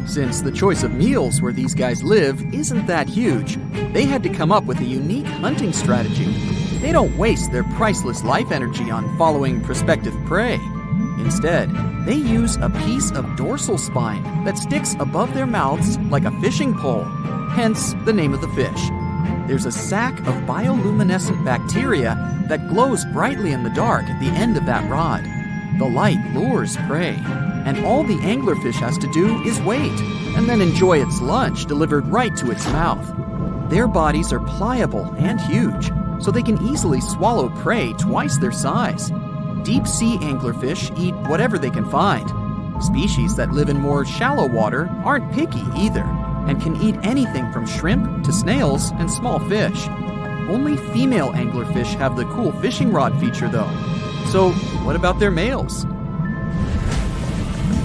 Since the choice of meals where these guys live isn't that huge, they had to come up with a unique hunting strategy. They don't waste their priceless life energy on following prospective prey. Instead, they use a piece of dorsal spine that sticks above their mouths like a fishing pole, hence the name of the fish. There's a sac of bioluminescent bacteria that glows brightly in the dark at the end of that rod. The light lures prey, and all the anglerfish has to do is wait, and then enjoy its lunch delivered right to its mouth. Their bodies are pliable and huge, so they can easily swallow prey twice their size. Deep-sea anglerfish eat whatever they can find. Species that live in more shallow water aren't picky either, and can eat anything from shrimp to snails and small fish. Only female anglerfish have the cool fishing rod feature though. So what about their males?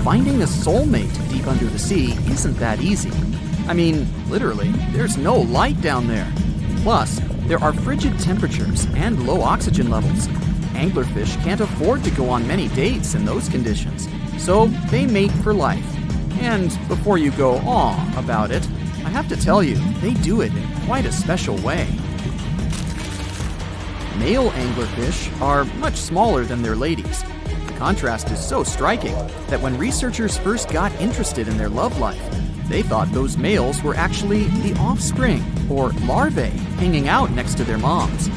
Finding a soulmate deep under the sea isn't that easy. I mean, literally, there's no light down there. Plus, there are frigid temperatures and low oxygen levels. Anglerfish can't afford to go on many dates in those conditions, so they mate for life. And before you go aw about it, I have to tell you, they do it in quite a special way. Male anglerfish are much smaller than their ladies. The contrast is so striking that when researchers first got interested in their love life, they thought those males were actually the offspring, or larvae, hanging out next to their moms.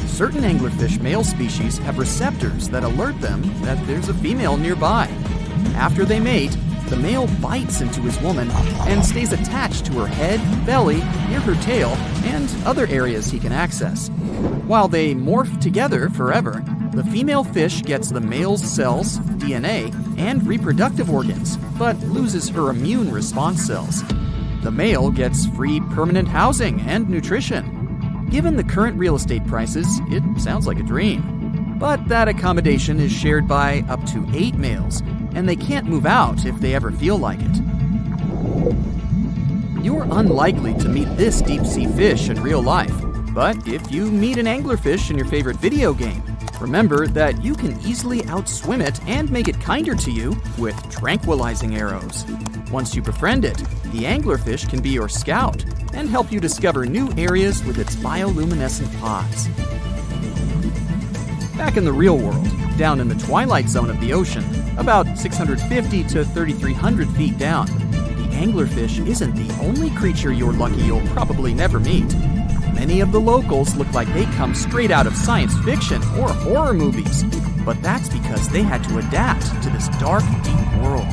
Certain anglerfish male species have receptors that alert them that there's a female nearby. After they mate, the male bites into his woman and stays attached to her head, belly, near her tail, and other areas he can access. While they morph together forever, The female fish gets the male's cells, DNA, and reproductive organs, but loses her immune response cells. The male gets free permanent housing and nutrition. Given the current real estate prices, it sounds like a dream. But that accommodation is shared by up to 8 males, and they can't move out if they ever feel like it. You're unlikely to meet this deep-sea fish in real life, but if you meet an anglerfish in your favorite video game, remember that you can easily outswim it and make it kinder to you with tranquilizing arrows. Once you befriend it, the anglerfish can be your scout and help you discover new areas with its bioluminescent pods. Back in the real world, down in the twilight zone of the ocean, about 650 to 3,300 feet down, the anglerfish isn't the only creature you're lucky you'll probably never meet. Many of the locals look like they come straight out of science fiction or horror movies, but that's because they had to adapt to this dark, deep world.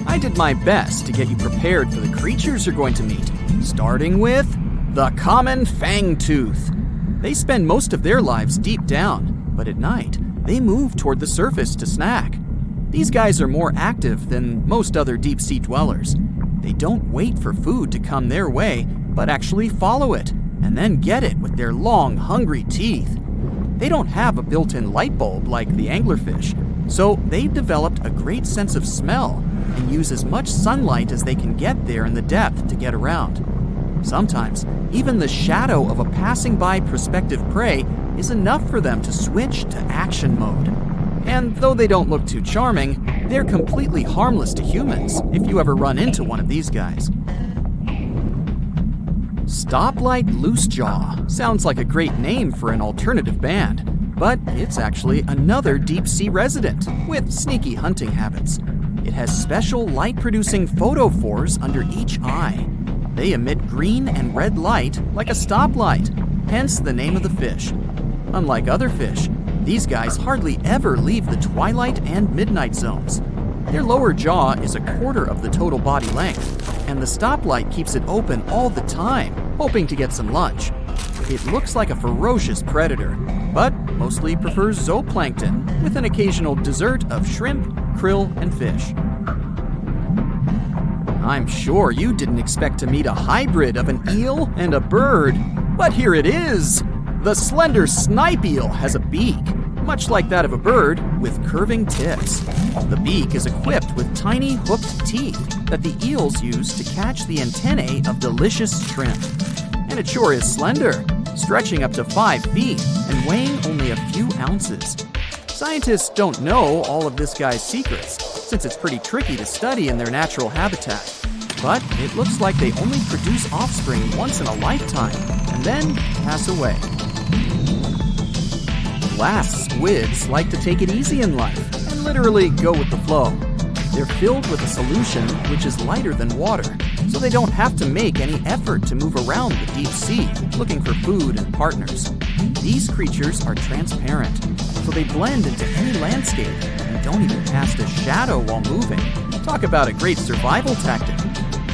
I did my best to get you prepared for the creatures you're going to meet, starting with the common fangtooth. They spend most of their lives deep down, but at night, they move toward the surface to snack. These guys are more active than most other deep-sea dwellers. They don't wait for food to come their way, but actually follow it, and then get it with their long, hungry teeth. They don't have a built-in light bulb like the anglerfish, so they've developed a great sense of smell and use as much sunlight as they can get there in the depth to get around. Sometimes, even the shadow of a passing by prospective prey is enough for them to switch to action mode. And though they don't look too charming, they're completely harmless to humans if you ever run into one of these guys. Stoplight Loosejaw sounds like a great name for an alternative band, but it's actually another deep-sea resident with sneaky hunting habits. It has special light-producing photophores under each eye. They emit green and red light like a stoplight, hence the name of the fish. Unlike other fish, these guys hardly ever leave the twilight and midnight zones. Their lower jaw is a quarter of the total body length, and the stoplight keeps it open all the time, hoping to get some lunch. It looks like a ferocious predator, but mostly prefers zooplankton, with an occasional dessert of shrimp, krill, and fish. I'm sure you didn't expect to meet a hybrid of an eel and a bird, but here it is! The slender snipe eel has a beak, much like that of a bird, with curving tips. The beak is equipped with tiny hooked teeth that the eels use to catch the antennae of delicious shrimp. And it sure is slender, stretching up to 5 feet and weighing only a few ounces. Scientists don't know all of this guy's secrets, since it's pretty tricky to study in their natural habitat. But it looks like they only produce offspring once in a lifetime, and then pass away. Glass squids like to take it easy in life and literally go with the flow. They're filled with a solution which is lighter than water, so they don't have to make any effort to move around the deep sea looking for food and partners. These creatures are transparent, so they blend into any landscape and don't even cast a shadow while moving. Talk about a great survival tactic.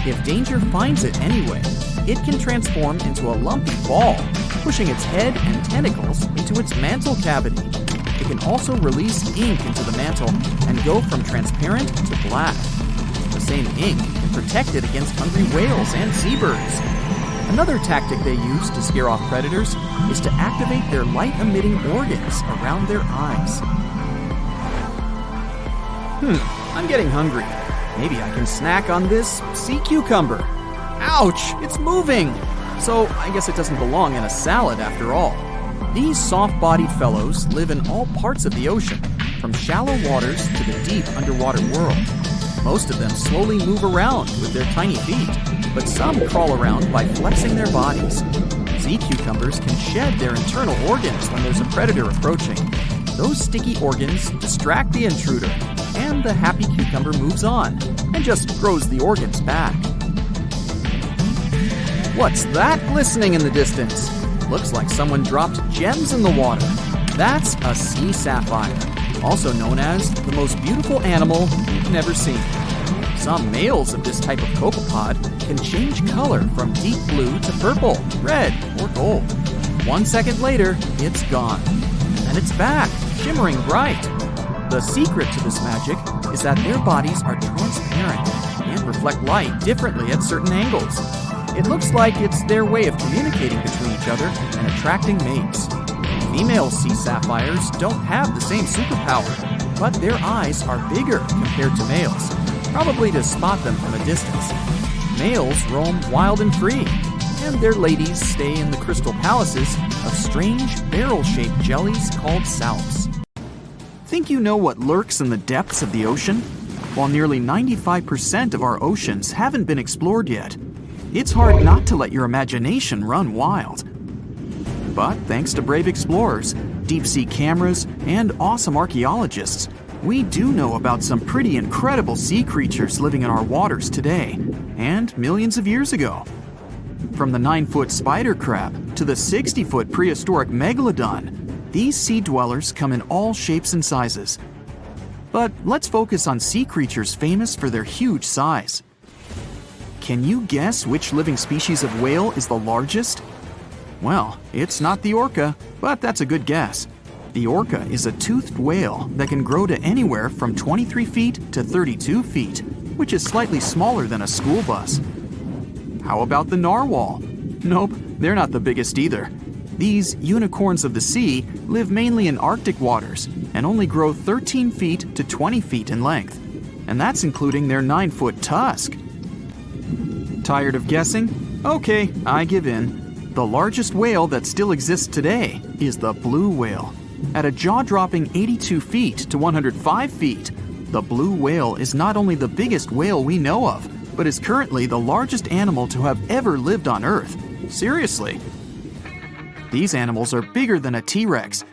If danger finds it anyway, it can transform into a lumpy ball, pushing its head and tentacles into its mantle cavity. It can also release ink into the mantle and go from transparent to black. The same ink can protect it against hungry whales and seabirds. Another tactic they use to scare off predators is to activate their light-emitting organs around their eyes. I'm getting hungry. Maybe I can snack on this sea cucumber. Ouch, it's moving! So I guess it doesn't belong in a salad after all. These soft-bodied fellows live in all parts of the ocean, from shallow waters to the deep underwater world. Most of them slowly move around with their tiny feet, but some crawl around by flexing their bodies. Sea cucumbers can shed their internal organs when there's a predator approaching. Those sticky organs distract the intruder, and the happy cucumber moves on and just grows the organs back. What's that glistening in the distance? Looks like someone dropped gems in the water. That's a sea sapphire, also known as the most beautiful animal you've never seen. Some males of this type of copepod can change color from deep blue to purple, red, or gold. 1 second later, it's gone. And it's back, shimmering bright. The secret to this magic is that their bodies are transparent and reflect light differently at certain angles. It looks like it's their way of communicating between each other and attracting mates. Female sea sapphires don't have the same superpower, but their eyes are bigger compared to males, probably to spot them from a distance. Males roam wild and free, and their ladies stay in the crystal palaces of strange barrel-shaped jellies called salps. Think you know what lurks in the depths of the ocean? While nearly 95% of our oceans haven't been explored yet, it's hard not to let your imagination run wild. But thanks to brave explorers, deep-sea cameras, and awesome archaeologists, we do know about some pretty incredible sea creatures living in our waters today, and millions of years ago. From the 9-foot spider crab to the 60-foot prehistoric megalodon, these sea dwellers come in all shapes and sizes. But let's focus on sea creatures famous for their huge size. Can you guess which living species of whale is the largest? Well, it's not the orca, but that's a good guess. The orca is a toothed whale that can grow to anywhere from 23 feet to 32 feet, which is slightly smaller than a school bus. How about the narwhal? Nope, they're not the biggest either. These unicorns of the sea live mainly in Arctic waters and only grow 13 feet to 20 feet in length, and that's including their 9-foot tusk. Tired of guessing? Okay, I give in. The largest whale that still exists today is the blue whale. At a jaw-dropping 82 feet to 105 feet, the blue whale is not only the biggest whale we know of, but is currently the largest animal to have ever lived on Earth. Seriously. These animals are bigger than a T-Rex,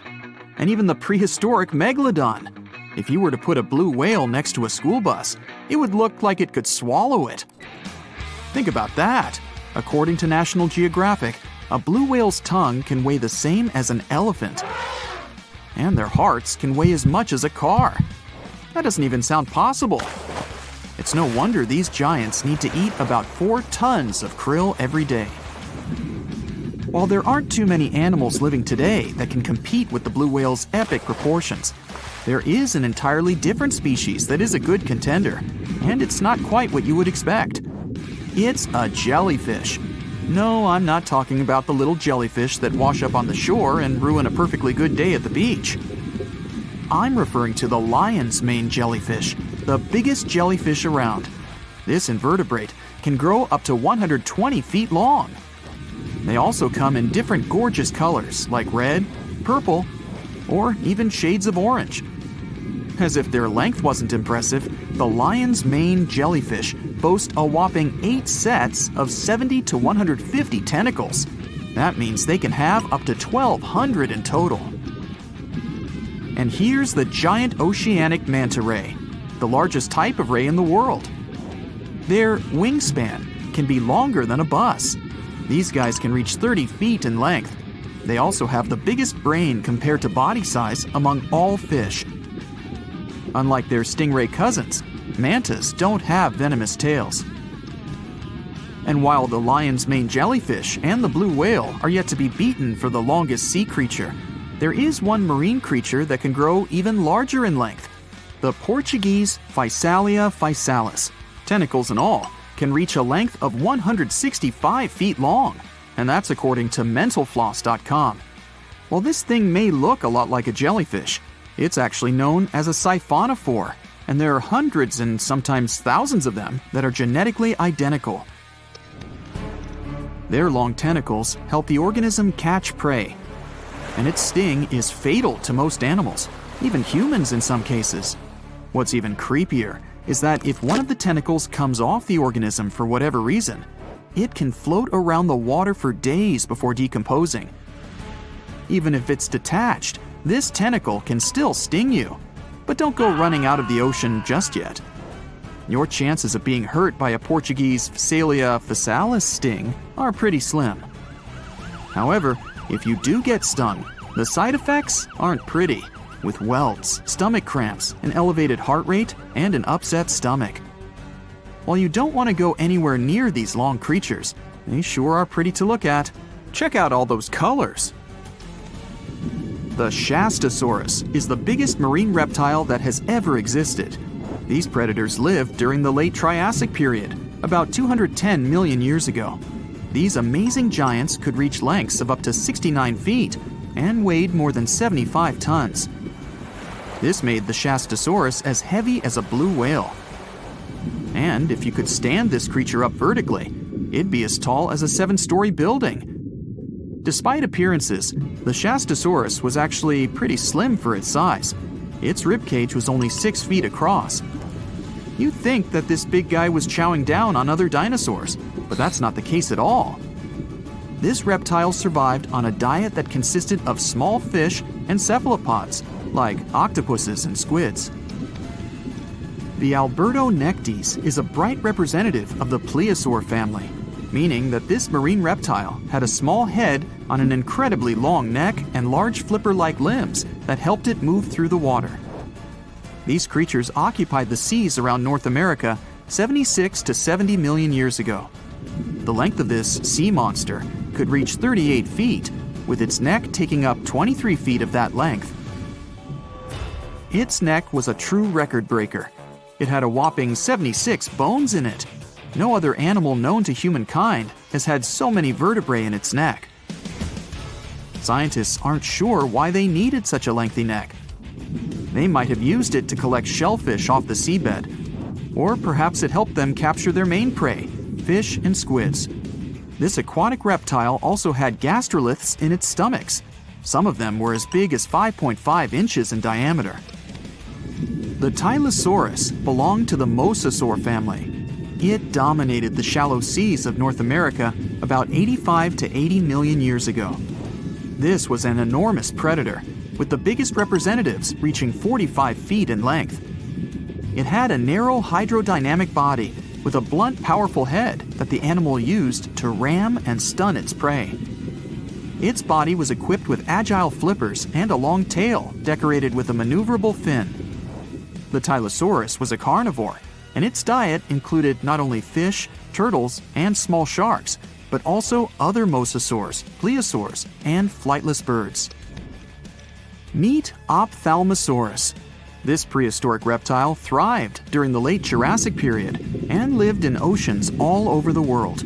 and even the prehistoric megalodon. If you were to put a blue whale next to a school bus, it would look like it could swallow it. Think about that. According to National Geographic, a blue whale's tongue can weigh the same as an elephant. And their hearts can weigh as much as a car. That doesn't even sound possible. It's no wonder these giants need to eat about 4 tons of krill every day. While there aren't too many animals living today that can compete with the blue whale's epic proportions, there is an entirely different species that is a good contender, and it's not quite what you would expect. It's a jellyfish. No, I'm not talking about the little jellyfish that wash up on the shore and ruin a perfectly good day at the beach. I'm referring to the lion's mane jellyfish, the biggest jellyfish around. This invertebrate can grow up to 120 feet long. They also come in different gorgeous colors like red, purple, or even shades of orange. As if their length wasn't impressive, the lion's mane jellyfish boast a whopping 8 sets of 70 to 150 tentacles. That means they can have up to 1,200 in total. And here's the giant oceanic manta ray, the largest type of ray in the world. Their wingspan can be longer than a bus. These guys can reach 30 feet in length. They also have the biggest brain compared to body size among all fish. Unlike their stingray cousins, mantas don't have venomous tails. And while the lion's mane jellyfish and the blue whale are yet to be beaten for the longest sea creature, there is one marine creature that can grow even larger in length. The Portuguese Physalia physalis, tentacles and all, can reach a length of 165 feet long, and that's according to mentalfloss.com. While this thing may look a lot like a jellyfish, it's actually known as a siphonophore, and there are hundreds and sometimes thousands of them that are genetically identical. Their long tentacles help the organism catch prey, and its sting is fatal to most animals, even humans in some cases. What's even creepier is that if one of the tentacles comes off the organism for whatever reason, it can float around the water for days before decomposing. Even if it's detached, this tentacle can still sting you. But don't go running out of the ocean just yet. Your chances of being hurt by a Portuguese Physalia physalis sting are pretty slim. However, if you do get stung, the side effects aren't pretty, with welts, stomach cramps, an elevated heart rate, and an upset stomach. While you don't want to go anywhere near these long creatures, they sure are pretty to look at. Check out all those colors. The Shastasaurus is the biggest marine reptile that has ever existed. These predators lived during the late Triassic period, about 210 million years ago. These amazing giants could reach lengths of up to 69 feet and weighed more than 75 tons. This made the Shastasaurus as heavy as a blue whale. And if you could stand this creature up vertically, it'd be as tall as a 7-story building. Despite appearances, the Shastasaurus was actually pretty slim for its size. Its ribcage was only 6 feet across. You'd think that this big guy was chowing down on other dinosaurs, but that's not the case at all. This reptile survived on a diet that consisted of small fish and cephalopods, like octopuses and squids. The Albertonectes is a bright representative of the plesiosaur family, meaning that this marine reptile had a small head on an incredibly long neck and large flipper-like limbs that helped it move through the water. These creatures occupied the seas around North America 76 to 70 million years ago. The length of this sea monster could reach 38 feet, with its neck taking up 23 feet of that length. Its neck was a true record breaker. It had a whopping 76 bones in it. No other animal known to humankind has had so many vertebrae in its neck. Scientists aren't sure why they needed such a lengthy neck. They might have used it to collect shellfish off the seabed, or perhaps it helped them capture their main prey, fish and squids. This aquatic reptile also had gastroliths in its stomachs. Some of them were as big as 5.5 inches in diameter. The Tylosaurus belonged to the Mosasaur family. It dominated the shallow seas of North America about 85 to 80 million years ago. This was an enormous predator, with the biggest representatives reaching 45 feet in length. It had a narrow hydrodynamic body with a blunt, powerful head that the animal used to ram and stun its prey. Its body was equipped with agile flippers and a long tail decorated with a maneuverable fin. The Tylosaurus was a carnivore, and its diet included not only fish, turtles, and small sharks, but also other mosasaurs, plesiosaurs, and flightless birds. Meet Ophthalmosaurus. This prehistoric reptile thrived during the late Jurassic period and lived in oceans all over the world.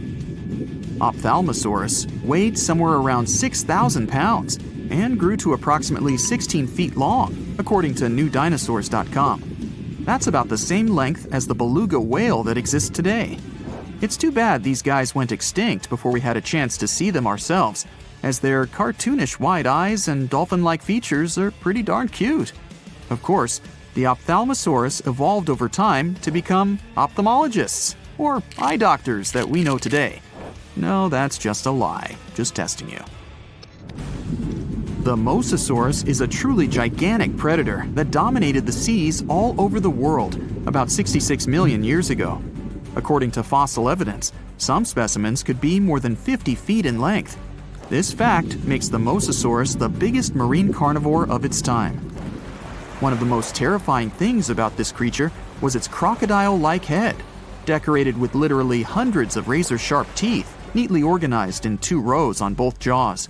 Ophthalmosaurus weighed somewhere around 6,000 pounds and grew to approximately 16 feet long, according to newdinosaurs.com. That's about the same length as the beluga whale that exists today. It's too bad these guys went extinct before we had a chance to see them ourselves, as their cartoonish wide eyes and dolphin-like features are pretty darn cute. Of course, the Ophthalmosaurus evolved over time to become ophthalmologists, or eye doctors that we know today. No, that's just a lie. Just testing you. The Mosasaurus is a truly gigantic predator that dominated the seas all over the world about 66 million years ago. According to fossil evidence, some specimens could be more than 50 feet in length. This fact makes the Mosasaurus the biggest marine carnivore of its time. One of the most terrifying things about this creature was its crocodile-like head, decorated with literally hundreds of razor-sharp teeth, neatly organized in 2 rows on both jaws.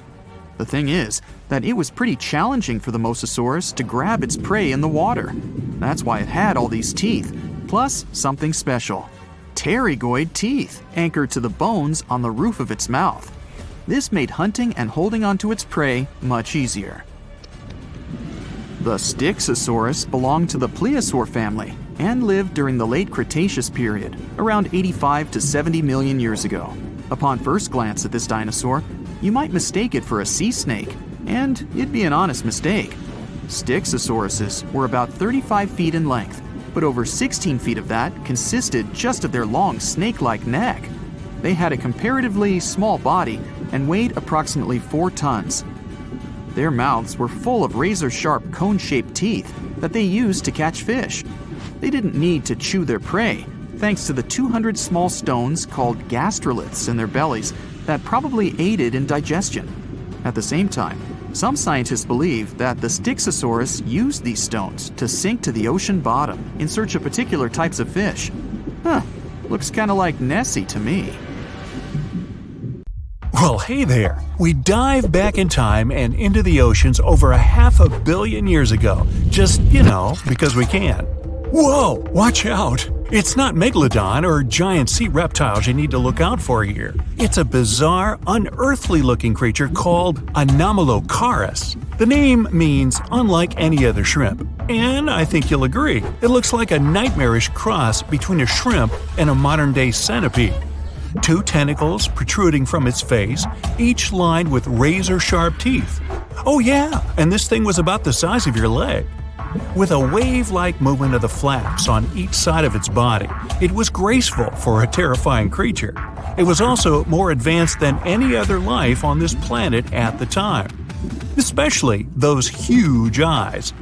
The thing is that it was pretty challenging for the Mosasaurus to grab its prey in the water. That's why it had all these teeth, plus something special: pterygoid teeth anchored to the bones on the roof of its mouth. This made hunting and holding onto its prey much easier. The Styxosaurus belonged to the plesiosaur family and lived during the late Cretaceous period, around 85 to 70 million years ago. Upon first glance at this dinosaur, you might mistake it for a sea snake, and it'd be an honest mistake. Styxosauruses were about 35 feet in length, but over 16 feet of that consisted just of their long snake-like neck. They had a comparatively small body and weighed approximately 4 tons. Their mouths were full of razor-sharp cone-shaped teeth that they used to catch fish. They didn't need to chew their prey, thanks to the 200 small stones called gastroliths in their bellies that probably aided in digestion. At the same time, some scientists believe that the Styxosaurus used these stones to sink to the ocean bottom in search of particular types of fish. Looks kinda like Nessie to me. Well, hey there! We dive back in time and into the oceans over 500 million years ago, just, because we can. Whoa, watch out! It's not megalodon or giant sea reptiles you need to look out for here. It's a bizarre, unearthly-looking creature called Anomalocaris. The name means unlike any other shrimp, and I think you'll agree, it looks like a nightmarish cross between a shrimp and a modern-day centipede. 2 tentacles protruding from its face, each lined with razor-sharp teeth. Oh yeah, and this thing was about the size of your leg. With a wave-like movement of the flaps on each side of its body, it was graceful for a terrifying creature. It was also more advanced than any other life on this planet at the time. Especially those huge eyes.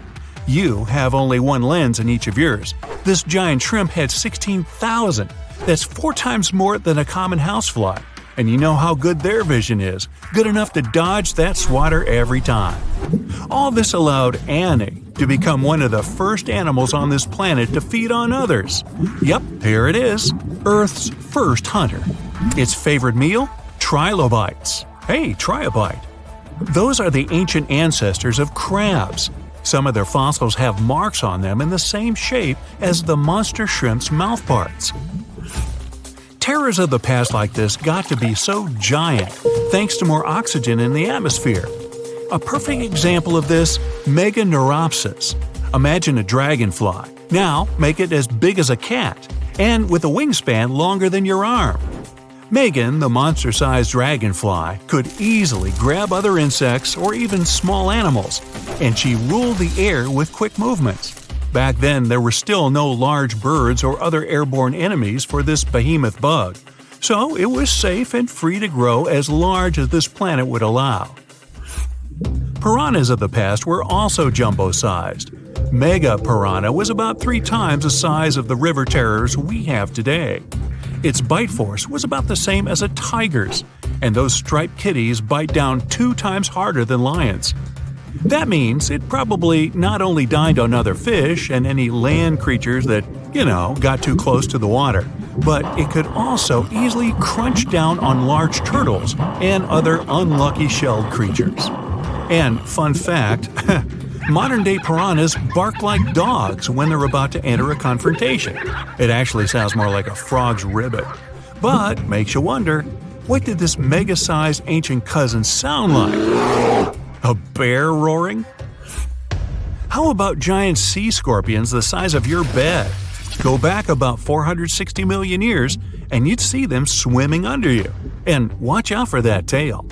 You have only one lens in each of yours. This giant shrimp had 16,000. That's 4 times more than a common housefly. And you know how good their vision is. Good enough to dodge that swatter every time. All this allowed Annie to become one of the first animals on this planet to feed on others. Yep, here it is. Earth's first hunter. Its favorite meal? Trilobites. Hey, try a bite. Those are the ancient ancestors of crabs. Some of their fossils have marks on them in the same shape as the monster shrimp's mouthparts. Terrors of the past like this got to be so giant thanks to more oxygen in the atmosphere. A perfect example of this, Meganeuropsis. Imagine a dragonfly. Now make it as big as a cat, and with a wingspan longer than your arm. Megan, the monster-sized dragonfly, could easily grab other insects or even small animals, and she ruled the air with quick movements. Back then, there were still no large birds or other airborne enemies for this behemoth bug, so it was safe and free to grow as large as this planet would allow. Piranhas of the past were also jumbo-sized. Mega piranha was about 3 times the size of the river terrors we have today. Its bite force was about the same as a tiger's, and those striped kitties bite down 2 times harder than lions. That means it probably not only dined on other fish and any land creatures that, got too close to the water, but it could also easily crunch down on large turtles and other unlucky shelled creatures. And fun fact, modern-day piranhas bark like dogs when they're about to enter a confrontation. It actually sounds more like a frog's ribbit. But makes you wonder, what did this mega-sized ancient cousin sound like? A bear roaring? How about giant sea scorpions the size of your bed? Go back about 460 million years and you'd see them swimming under you. And watch out for that tail.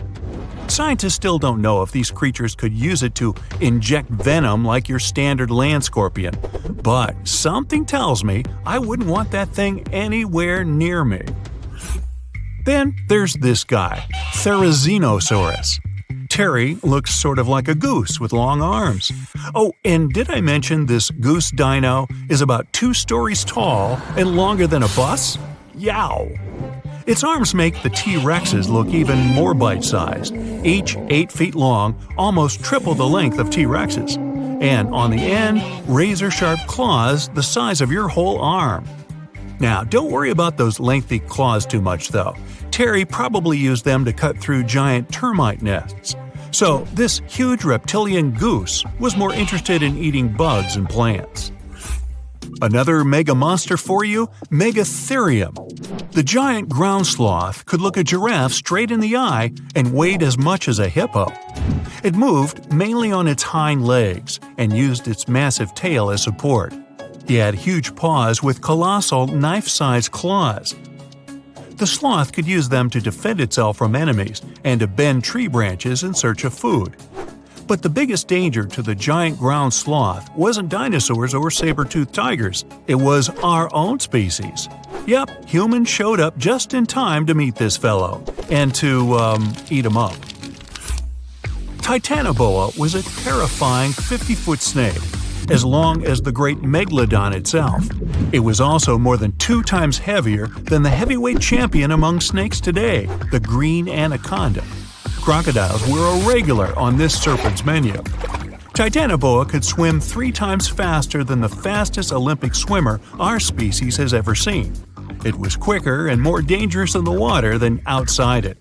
Scientists still don't know if these creatures could use it to inject venom like your standard land scorpion, but something tells me I wouldn't want that thing anywhere near me. Then there's this guy, Therizinosaurus. Terry looks sort of like a goose with long arms. Oh, and did I mention this goose dino is about 2 stories tall and longer than a bus? Yow! Its arms make the T-Rexes look even more bite-sized, each 8 feet long, almost triple the length of T-Rexes. And on the end, razor-sharp claws the size of your whole arm. Now, don't worry about those lengthy claws too much, though. Terry probably used them to cut through giant termite nests. So, this huge reptilian goose was more interested in eating bugs and plants. Another mega monster for you, Megatherium. The giant ground sloth could look a giraffe straight in the eye and weighed as much as a hippo. It moved mainly on its hind legs and used its massive tail as support. He had huge paws with colossal knife-sized claws. The sloth could use them to defend itself from enemies and to bend tree branches in search of food. But the biggest danger to the giant ground sloth wasn't dinosaurs or saber-toothed tigers. It was our own species. Yep, humans showed up just in time to meet this fellow and to, eat him up. Titanoboa was a terrifying 50-foot snake, as long as the great megalodon itself. It was also more than 2 times heavier than the heavyweight champion among snakes today, the green anaconda. Crocodiles were a regular on this serpent's menu. Titanoboa could swim 3 times faster than the fastest Olympic swimmer our species has ever seen. It was quicker and more dangerous in the water than outside it.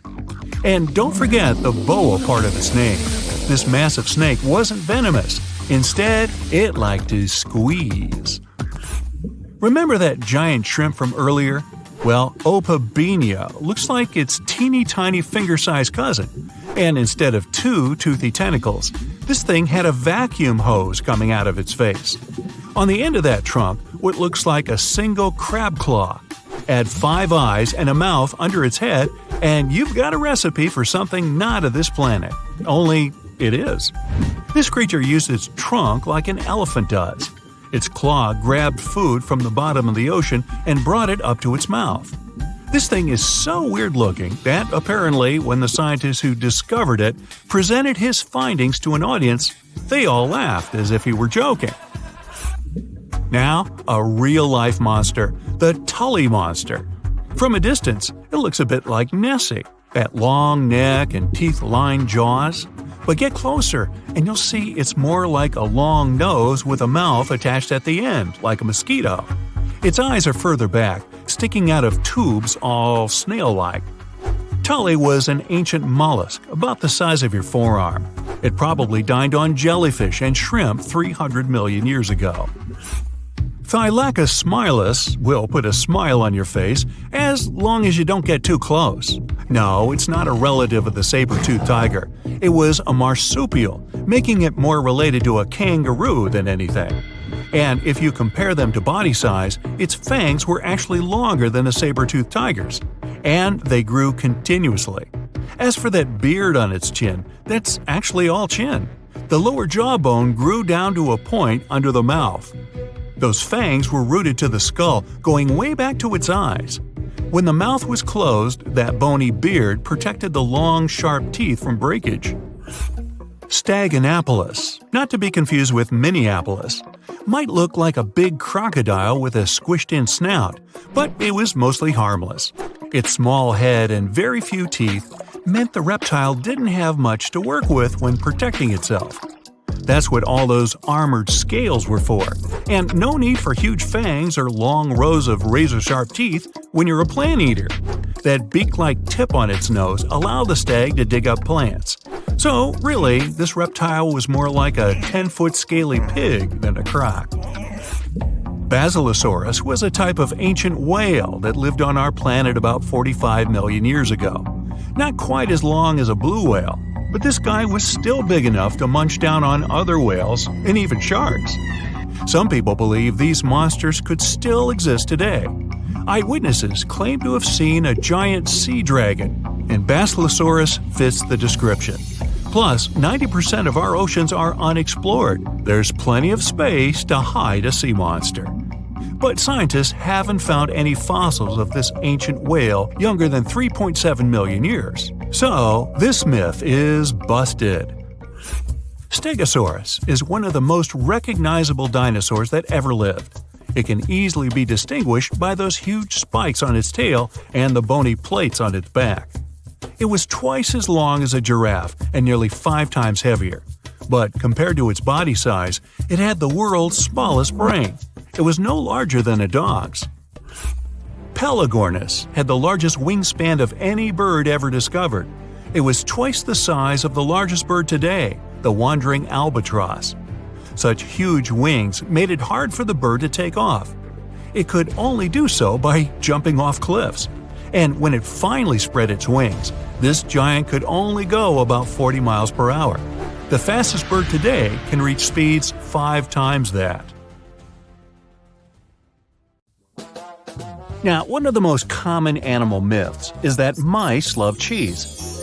And don't forget the boa part of the snake. This massive snake wasn't venomous. Instead, it liked to squeeze. Remember that giant shrimp from earlier? Well, Opabenia looks like its teeny tiny finger-sized cousin. And instead of two toothy tentacles, this thing had a vacuum hose coming out of its face. On the end of that trunk, what looks like a single crab claw. Add 5 eyes and a mouth under its head, and you've got a recipe for something not of this planet. Only it is. This creature used its trunk like an elephant does. Its claw grabbed food from the bottom of the ocean and brought it up to its mouth. This thing is so weird-looking that apparently when the scientists who discovered it presented his findings to an audience, they all laughed as if he were joking. Now, a real-life monster, the Tully monster. From a distance, it looks a bit like Nessie, that long neck and teeth-lined jaws. But get closer, and you'll see it's more like a long nose with a mouth attached at the end, like a mosquito. Its eyes are further back, sticking out of tubes all snail-like. Tully was an ancient mollusk, about the size of your forearm. It probably dined on jellyfish and shrimp 300 million years ago. Thylacus smilus will put a smile on your face as long as you don't get too close. No, it's not a relative of the saber-toothed tiger. It was a marsupial, making it more related to a kangaroo than anything. And if you compare them to body size, its fangs were actually longer than a saber-toothed tiger's. And they grew continuously. As for that beard on its chin, that's actually all chin. The lower jawbone grew down to a point under the mouth. Those fangs were rooted to the skull, going way back to its eyes. When the mouth was closed, that bony beard protected the long, sharp teeth from breakage. Staganapolis, not to be confused with Minneapolis, might look like a big crocodile with a squished-in snout, but it was mostly harmless. Its small head and very few teeth meant the reptile didn't have much to work with when protecting itself. That's what all those armored scales were for, and no need for huge fangs or long rows of razor-sharp teeth when you're a plant eater. That beak-like tip on its nose allowed the stag to dig up plants. So, really, this reptile was more like a 10-foot scaly pig than a croc. Basilosaurus was a type of ancient whale that lived on our planet about 45 million years ago. Not quite as long as a blue whale, but this guy was still big enough to munch down on other whales and even sharks. Some people believe these monsters could still exist today. Eyewitnesses claim to have seen a giant sea dragon, and Basilosaurus fits the description. Plus, 90% of our oceans are unexplored. There's plenty of space to hide a sea monster. But scientists haven't found any fossils of this ancient whale younger than 3.7 million years. So, this myth is busted. Stegosaurus is one of the most recognizable dinosaurs that ever lived. It can easily be distinguished by those huge spikes on its tail and the bony plates on its back. It was twice as long as a giraffe and nearly 5 times heavier. But compared to its body size, it had the world's smallest brain. It was no larger than a dog's. Pelagornis had the largest wingspan of any bird ever discovered. It was twice the size of the largest bird today, the wandering albatross. Such huge wings made it hard for the bird to take off. It could only do so by jumping off cliffs. And when it finally spread its wings, this giant could only go about 40 miles per hour. The fastest bird today can reach speeds 5 times that. Now, one of the most common animal myths is that mice love cheese.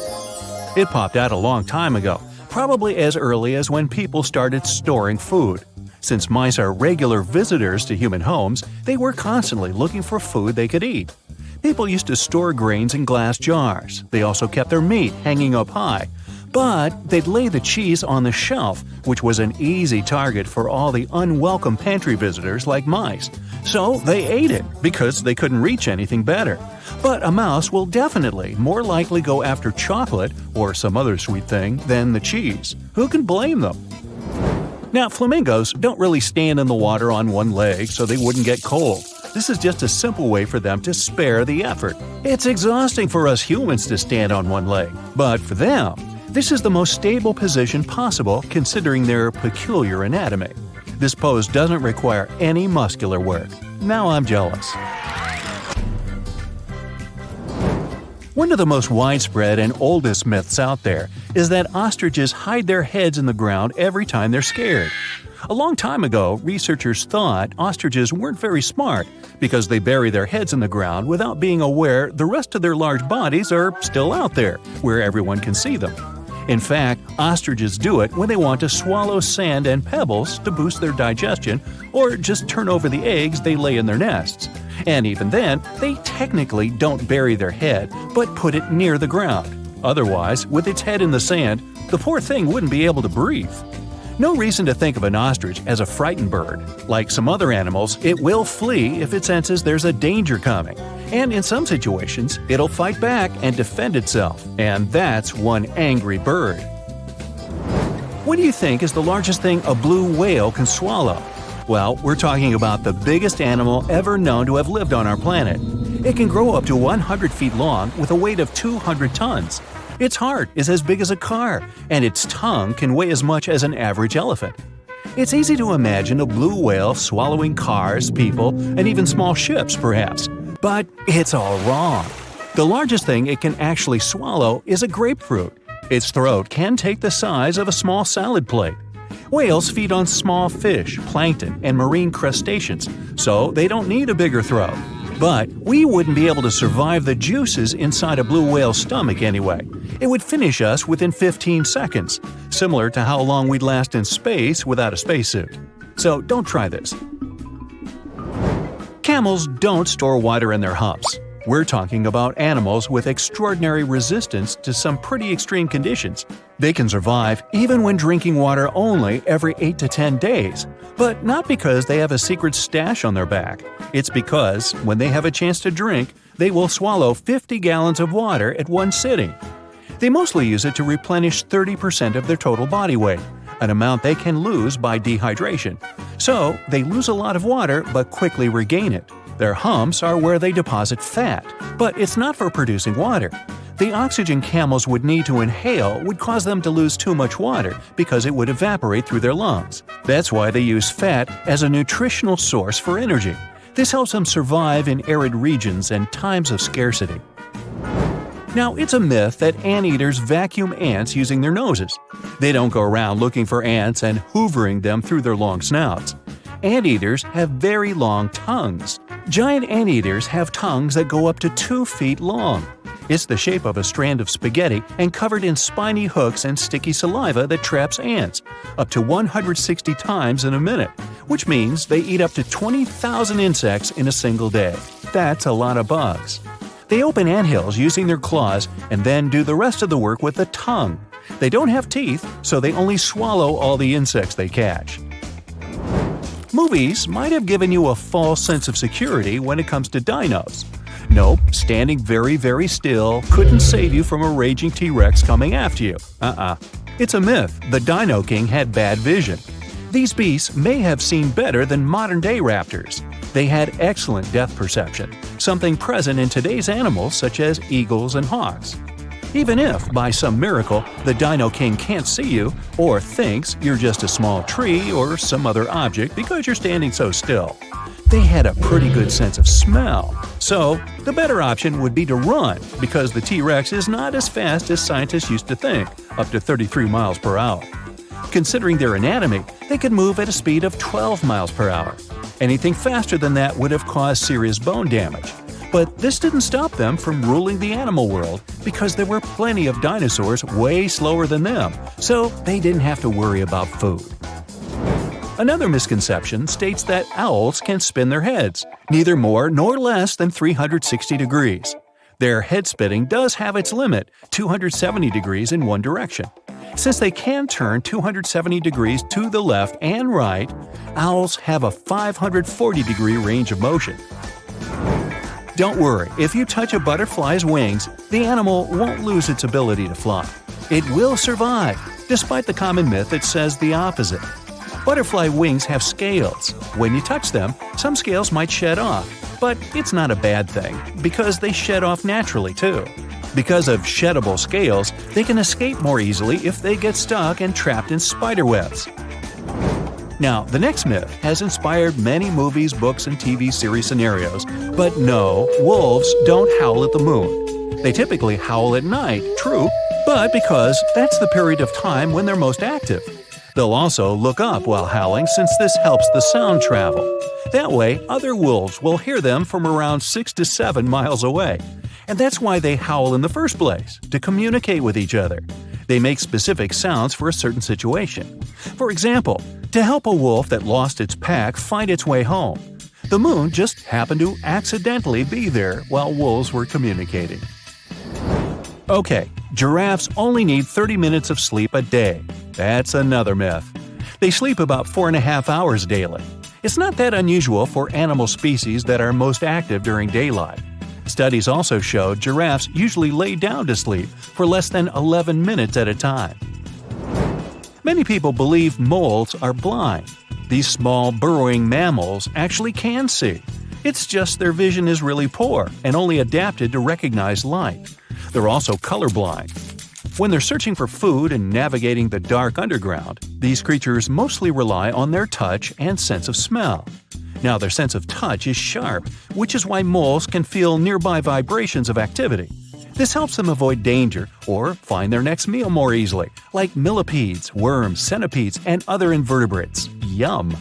It popped out a long time ago, probably as early as when people started storing food. Since mice are regular visitors to human homes, they were constantly looking for food they could eat. People used to store grains in glass jars. They also kept their meat hanging up high. But they'd lay the cheese on the shelf, which was an easy target for all the unwelcome pantry visitors like mice. So they ate it because they couldn't reach anything better. But a mouse will definitely more likely go after chocolate or some other sweet thing than the cheese. Who can blame them? Now, flamingos don't really stand in the water on one leg so they wouldn't get cold. This is just a simple way for them to spare the effort. It's exhausting for us humans to stand on one leg, but for them, this is the most stable position possible considering their peculiar anatomy. This pose doesn't require any muscular work. Now I'm jealous. One of the most widespread and oldest myths out there is that ostriches hide their heads in the ground every time they're scared. A long time ago, researchers thought ostriches weren't very smart because they bury their heads in the ground without being aware the rest of their large bodies are still out there, where everyone can see them. In fact, ostriches do it when they want to swallow sand and pebbles to boost their digestion or just turn over the eggs they lay in their nests. And even then, they technically don't bury their head, but put it near the ground. Otherwise, with its head in the sand, the poor thing wouldn't be able to breathe. No reason to think of an ostrich as a frightened bird. Like some other animals, it will flee if it senses there's a danger coming. And in some situations, it'll fight back and defend itself. And that's one angry bird. What do you think is the largest thing a blue whale can swallow? Well, we're talking about the biggest animal ever known to have lived on our planet. It can grow up to 100 feet long with a weight of 200 tons. Its heart is as big as a car, and its tongue can weigh as much as an average elephant. It's easy to imagine a blue whale swallowing cars, people, and even small ships, perhaps. But it's all wrong. The largest thing it can actually swallow is a grapefruit. Its throat can take the size of a small salad plate. Whales feed on small fish, plankton, and marine crustaceans, so they don't need a bigger throat. But we wouldn't be able to survive the juices inside a blue whale's stomach anyway. It would finish us within 15 seconds, similar to how long we'd last in space without a spacesuit. So don't try this. Camels don't store water in their humps. We're talking about animals with extraordinary resistance to some pretty extreme conditions. They can survive even when drinking water only every 8 to 10 days. But not because they have a secret stash on their back. It's because, when they have a chance to drink, they will swallow 50 gallons of water at one sitting. They mostly use it to replenish 30% of their total body weight, an amount they can lose by dehydration. So, they lose a lot of water but quickly regain it. Their humps are where they deposit fat, but it's not for producing water. The oxygen camels would need to inhale would cause them to lose too much water because it would evaporate through their lungs. That's why they use fat as a nutritional source for energy. This helps them survive in arid regions and times of scarcity. Now, it's a myth that anteaters vacuum ants using their noses. They don't go around looking for ants and hoovering them through their long snouts. Anteaters have very long tongues. Giant anteaters have tongues that go up to 2 feet long. It's the shape of a strand of spaghetti and covered in spiny hooks and sticky saliva that traps ants, up to 160 times in a minute, which means they eat up to 20,000 insects in a single day. That's a lot of bugs. They open anthills using their claws and then do the rest of the work with the tongue. They don't have teeth, so they only swallow all the insects they catch. Movies might have given you a false sense of security when it comes to dinos. Nope, standing very, very still couldn't save you from a raging T-Rex coming after you. It's a myth. The Dino King had bad vision. These beasts may have seen better than modern-day raptors. They had excellent depth perception, something present in today's animals such as eagles and hawks. Even if, by some miracle, the Dino King can't see you or thinks you're just a small tree or some other object because you're standing so still. They had a pretty good sense of smell. So, the better option would be to run because the T-Rex is not as fast as scientists used to think, up to 33 miles per hour. Considering their anatomy, they could move at a speed of 12 miles per hour. Anything faster than that would have caused serious bone damage. But this didn't stop them from ruling the animal world because there were plenty of dinosaurs way slower than them, so they didn't have to worry about food. Another misconception states that owls can spin their heads, neither more nor less than 360 degrees. Their head spinning does have its limit, 270 degrees in one direction. Since they can turn 270 degrees to the left and right, owls have a 540-degree range of motion. Don't worry, if you touch a butterfly's wings, the animal won't lose its ability to fly. It will survive, despite the common myth that says the opposite. Butterfly wings have scales. When you touch them, some scales might shed off. But it's not a bad thing, because they shed off naturally too. Because of sheddable scales, they can escape more easily if they get stuck and trapped in spider webs. Now, the next myth has inspired many movies, books, and TV series scenarios, but no, wolves don't howl at the moon. They typically howl at night, true, but because that's the period of time when they're most active. They'll also look up while howling since this helps the sound travel. That way, other wolves will hear them from around 6 to 7 miles away. And that's why they howl in the first place, to communicate with each other. They make specific sounds for a certain situation. For example, to help a wolf that lost its pack find its way home. The moon just happened to accidentally be there while wolves were communicating. Okay, giraffes only need 30 minutes of sleep a day. That's another myth. They sleep about 4.5 hours daily. It's not that unusual for animal species that are most active during daylight. Studies also showed giraffes usually lay down to sleep for less than 11 minutes at a time. Many people believe moles are blind. These small, burrowing mammals actually can see. It's just their vision is really poor and only adapted to recognize light. They're also colorblind. When they're searching for food and navigating the dark underground, these creatures mostly rely on their touch and sense of smell. Now, their sense of touch is sharp, which is why moles can feel nearby vibrations of activity. This helps them avoid danger or find their next meal more easily, like millipedes, worms, centipedes, and other invertebrates. Yum!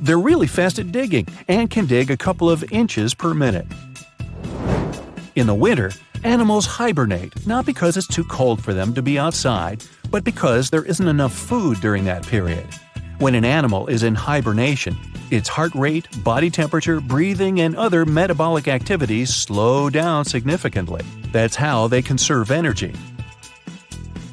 They're really fast at digging and can dig a couple of inches per minute. In the winter, animals hibernate not because it's too cold for them to be outside, but because there isn't enough food during that period. When an animal is in hibernation, its heart rate, body temperature, breathing, and other metabolic activities slow down significantly. That's how they conserve energy.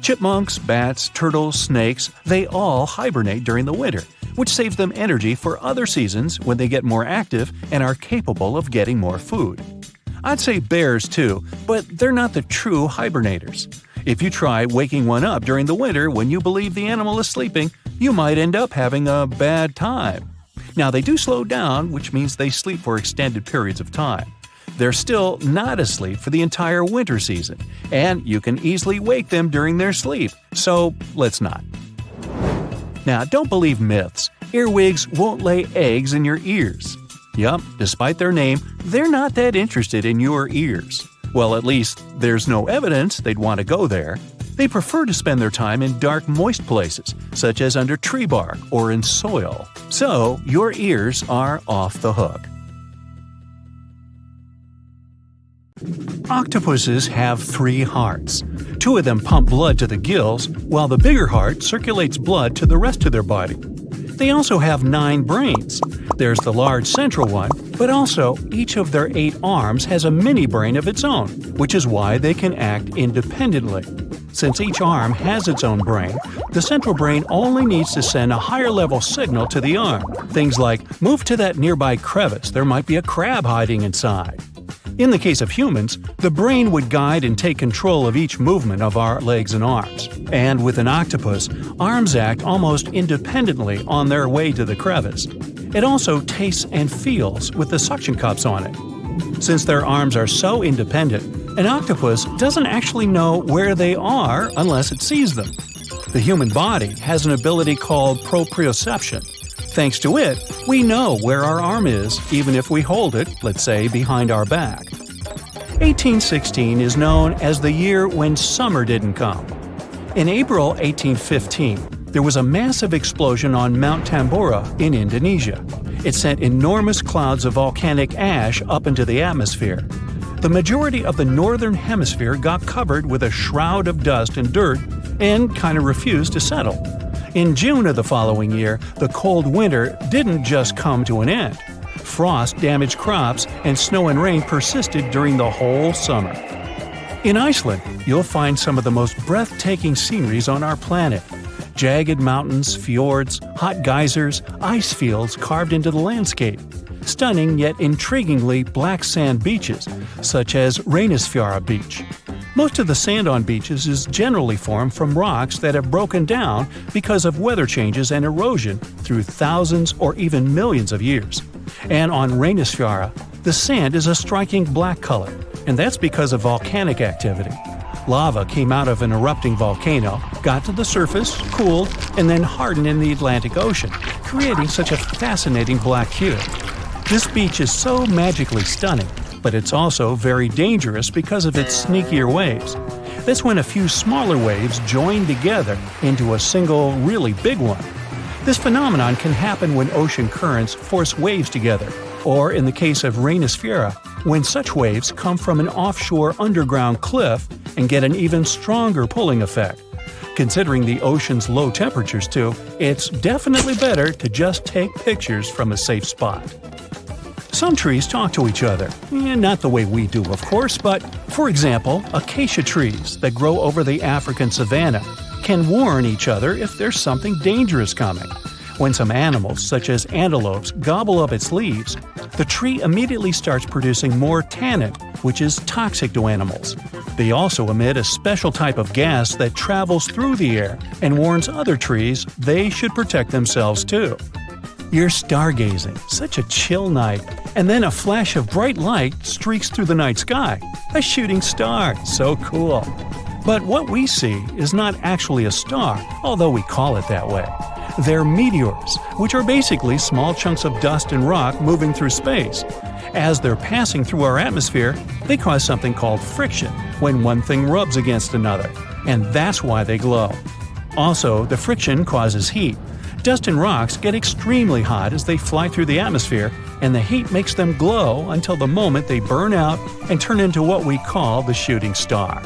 Chipmunks, bats, turtles, snakes, they all hibernate during the winter, which saves them energy for other seasons when they get more active and are capable of getting more food. I'd say bears too, but they're not the true hibernators. If you try waking one up during the winter when you believe the animal is sleeping, you might end up having a bad time. Now, they do slow down, which means they sleep for extended periods of time. They're still not asleep for the entire winter season, and you can easily wake them during their sleep, so let's not. Now, don't believe myths. Earwigs won't lay eggs in your ears. Yup, despite their name, they're not that interested in your ears. Well, at least there's no evidence they'd want to go there. They prefer to spend their time in dark, moist places, such as under tree bark or in soil. So, your ears are off the hook. Octopuses have 3 hearts. 2 of them pump blood to the gills, while the bigger heart circulates blood to the rest of their body. They also have 9 brains. There's the large central one, but also each of their 8 arms has a mini brain of its own, which is why they can act independently. Since each arm has its own brain, the central brain only needs to send a higher level signal to the arm. Things like, move to that nearby crevice, there might be a crab hiding inside. In the case of humans, the brain would guide and take control of each movement of our legs and arms. And with an octopus, arms act almost independently on their way to the crevice. It also tastes and feels with the suction cups on it. Since their arms are so independent, an octopus doesn't actually know where they are unless it sees them. The human body has an ability called proprioception. Thanks to it, we know where our arm is, even if we hold it, let's say, behind our back. 1816 is known as the year when summer didn't come. In April 1815, there was a massive explosion on Mount Tambora in Indonesia. It sent enormous clouds of volcanic ash up into the atmosphere. The majority of the northern hemisphere got covered with a shroud of dust and dirt and kind of refused to settle. In June of the following year, the cold winter didn't just come to an end. Frost damaged crops and snow and rain persisted during the whole summer. In Iceland, you'll find some of the most breathtaking sceneries on our planet. Jagged mountains, fjords, hot geysers, ice fields carved into the landscape. Stunning yet intriguingly black sand beaches, such as Reynisfjara Beach. Most of the sand on beaches is generally formed from rocks that have broken down because of weather changes and erosion through thousands or even millions of years. And on Reynisfjara, The sand is a striking black color, and that's because of volcanic activity. Lava came out of an erupting volcano, got to the surface, cooled, and then hardened in the Atlantic Ocean, creating such a fascinating black hue. This beach is so magically stunning, but it's also very dangerous because of its sneakier waves. That's when a few smaller waves join together into a single, really big one. This phenomenon can happen when ocean currents force waves together, or in the case of rainosphera, when such waves come from an offshore underground cliff and get an even stronger pulling effect. Considering the ocean's low temperatures too, it's definitely better to just take pictures from a safe spot. Some trees talk to each other. Not the way we do, of course, but, for example, acacia trees that grow over the African savanna can warn each other if there's something dangerous coming. When some animals, such as antelopes, gobble up its leaves, the tree immediately starts producing more tannin, which is toxic to animals. They also emit a special type of gas that travels through the air and warns other trees they should protect themselves too. You're stargazing, such a chill night, and then a flash of bright light streaks through the night sky. A shooting star, so cool. But what we see is not actually a star, although we call it that way. They're meteors, which are basically small chunks of dust and rock moving through space. As they're passing through our atmosphere, they cause something called friction when one thing rubs against another, and that's why they glow. Also, the friction causes heat. Dust and rocks get extremely hot as they fly through the atmosphere, and the heat makes them glow until the moment they burn out and turn into what we call the shooting star.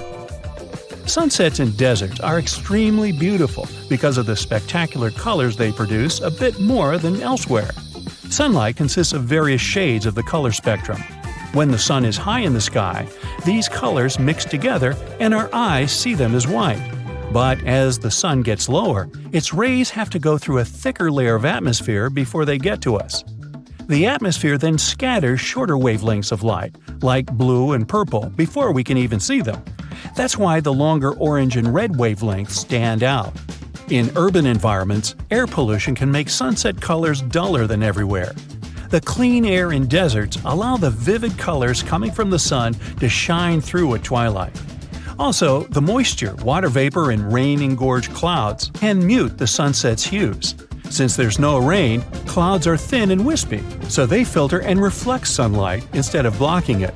Sunsets in deserts are extremely beautiful because of the spectacular colors they produce a bit more than elsewhere. Sunlight consists of various shades of the color spectrum. When the sun is high in the sky, these colors mix together and our eyes see them as white. But as the sun gets lower, its rays have to go through a thicker layer of atmosphere before they get to us. The atmosphere then scatters shorter wavelengths of light, like blue and purple, before we can even see them. That's why the longer orange and red wavelengths stand out. In urban environments, air pollution can make sunset colors duller than everywhere. The clean air in deserts allow the vivid colors coming from the sun to shine through at twilight. Also, the moisture, water vapor, and rain-engorged clouds can mute the sunset's hues. Since there's no rain, clouds are thin and wispy, so they filter and reflect sunlight instead of blocking it.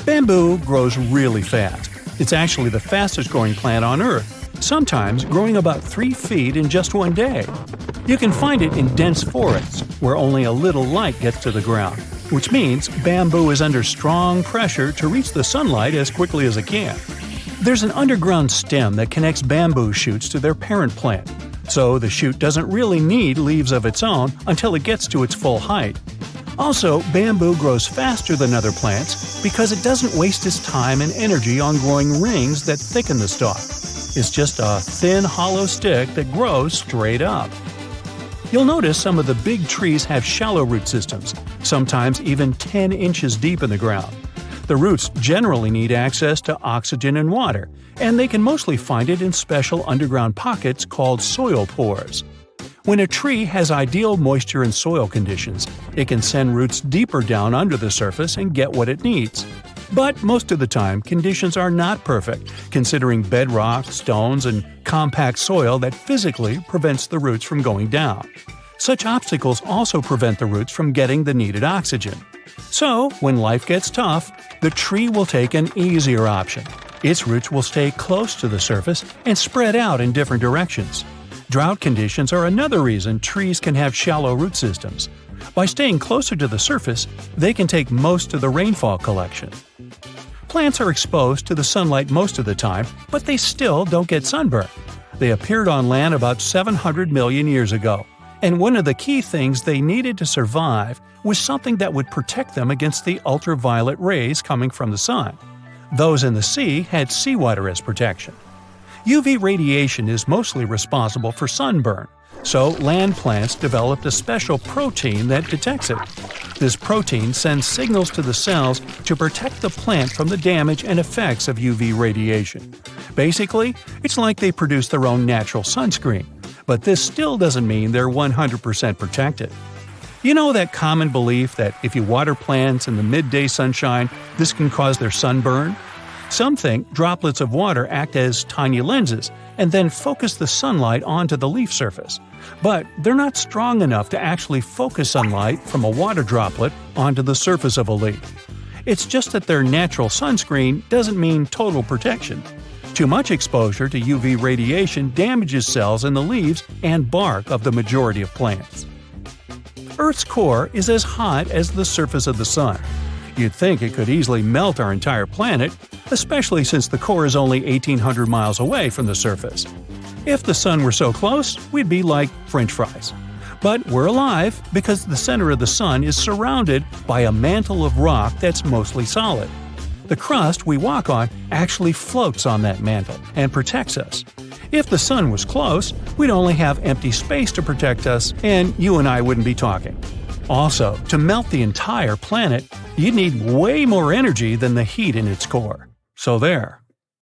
Bamboo grows really fast. It's actually the fastest growing plant on Earth, sometimes growing about 3 feet in just one day. You can find it in dense forests, where only a little light gets to the ground, which means bamboo is under strong pressure to reach the sunlight as quickly as it can. There's an underground stem that connects bamboo shoots to their parent plant, so the shoot doesn't really need leaves of its own until it gets to its full height. Also, bamboo grows faster than other plants because it doesn't waste its time and energy on growing rings that thicken the stalk. It's just a thin, hollow stick that grows straight up. You'll notice some of the big trees have shallow root systems, sometimes even 10 inches deep in the ground. The roots generally need access to oxygen and water, and they can mostly find it in special underground pockets called soil pores. When a tree has ideal moisture and soil conditions, it can send roots deeper down under the surface and get what it needs. But most of the time, conditions are not perfect, considering bedrock, stones, and compact soil that physically prevents the roots from going down. Such obstacles also prevent the roots from getting the needed oxygen. So, when life gets tough, the tree will take an easier option. Its roots will stay close to the surface and spread out in different directions. Drought conditions are another reason trees can have shallow root systems. By staying closer to the surface, they can take most of the rainfall collection. Plants are exposed to the sunlight most of the time, but they still don't get sunburn. They appeared on land about 700 million years ago, and one of the key things they needed to survive was something that would protect them against the ultraviolet rays coming from the sun. Those in the sea had seawater as protection. UV radiation is mostly responsible for sunburn, so land plants developed a special protein that detects it. This protein sends signals to the cells to protect the plant from the damage and effects of UV radiation. Basically, it's like they produce their own natural sunscreen, but this still doesn't mean they're 100% protected. You know that common belief that if you water plants in the midday sunshine, this can cause their sunburn? Some think droplets of water act as tiny lenses and then focus the sunlight onto the leaf surface. But they're not strong enough to actually focus sunlight from a water droplet onto the surface of a leaf. It's just that their natural sunscreen doesn't mean total protection. Too much exposure to UV radiation damages cells in the leaves and bark of the majority of plants. Earth's core is as hot as the surface of the sun. You'd think it could easily melt our entire planet, especially since the core is only 1,800 miles away from the surface. If the sun were so close, we'd be like French fries. But we're alive because the center of the sun is surrounded by a mantle of rock that's mostly solid. The crust we walk on actually floats on that mantle and protects us. If the sun was close, we'd only have empty space to protect us, and you and I wouldn't be talking. Also, to melt the entire planet, you'd need way more energy than the heat in its core. So there.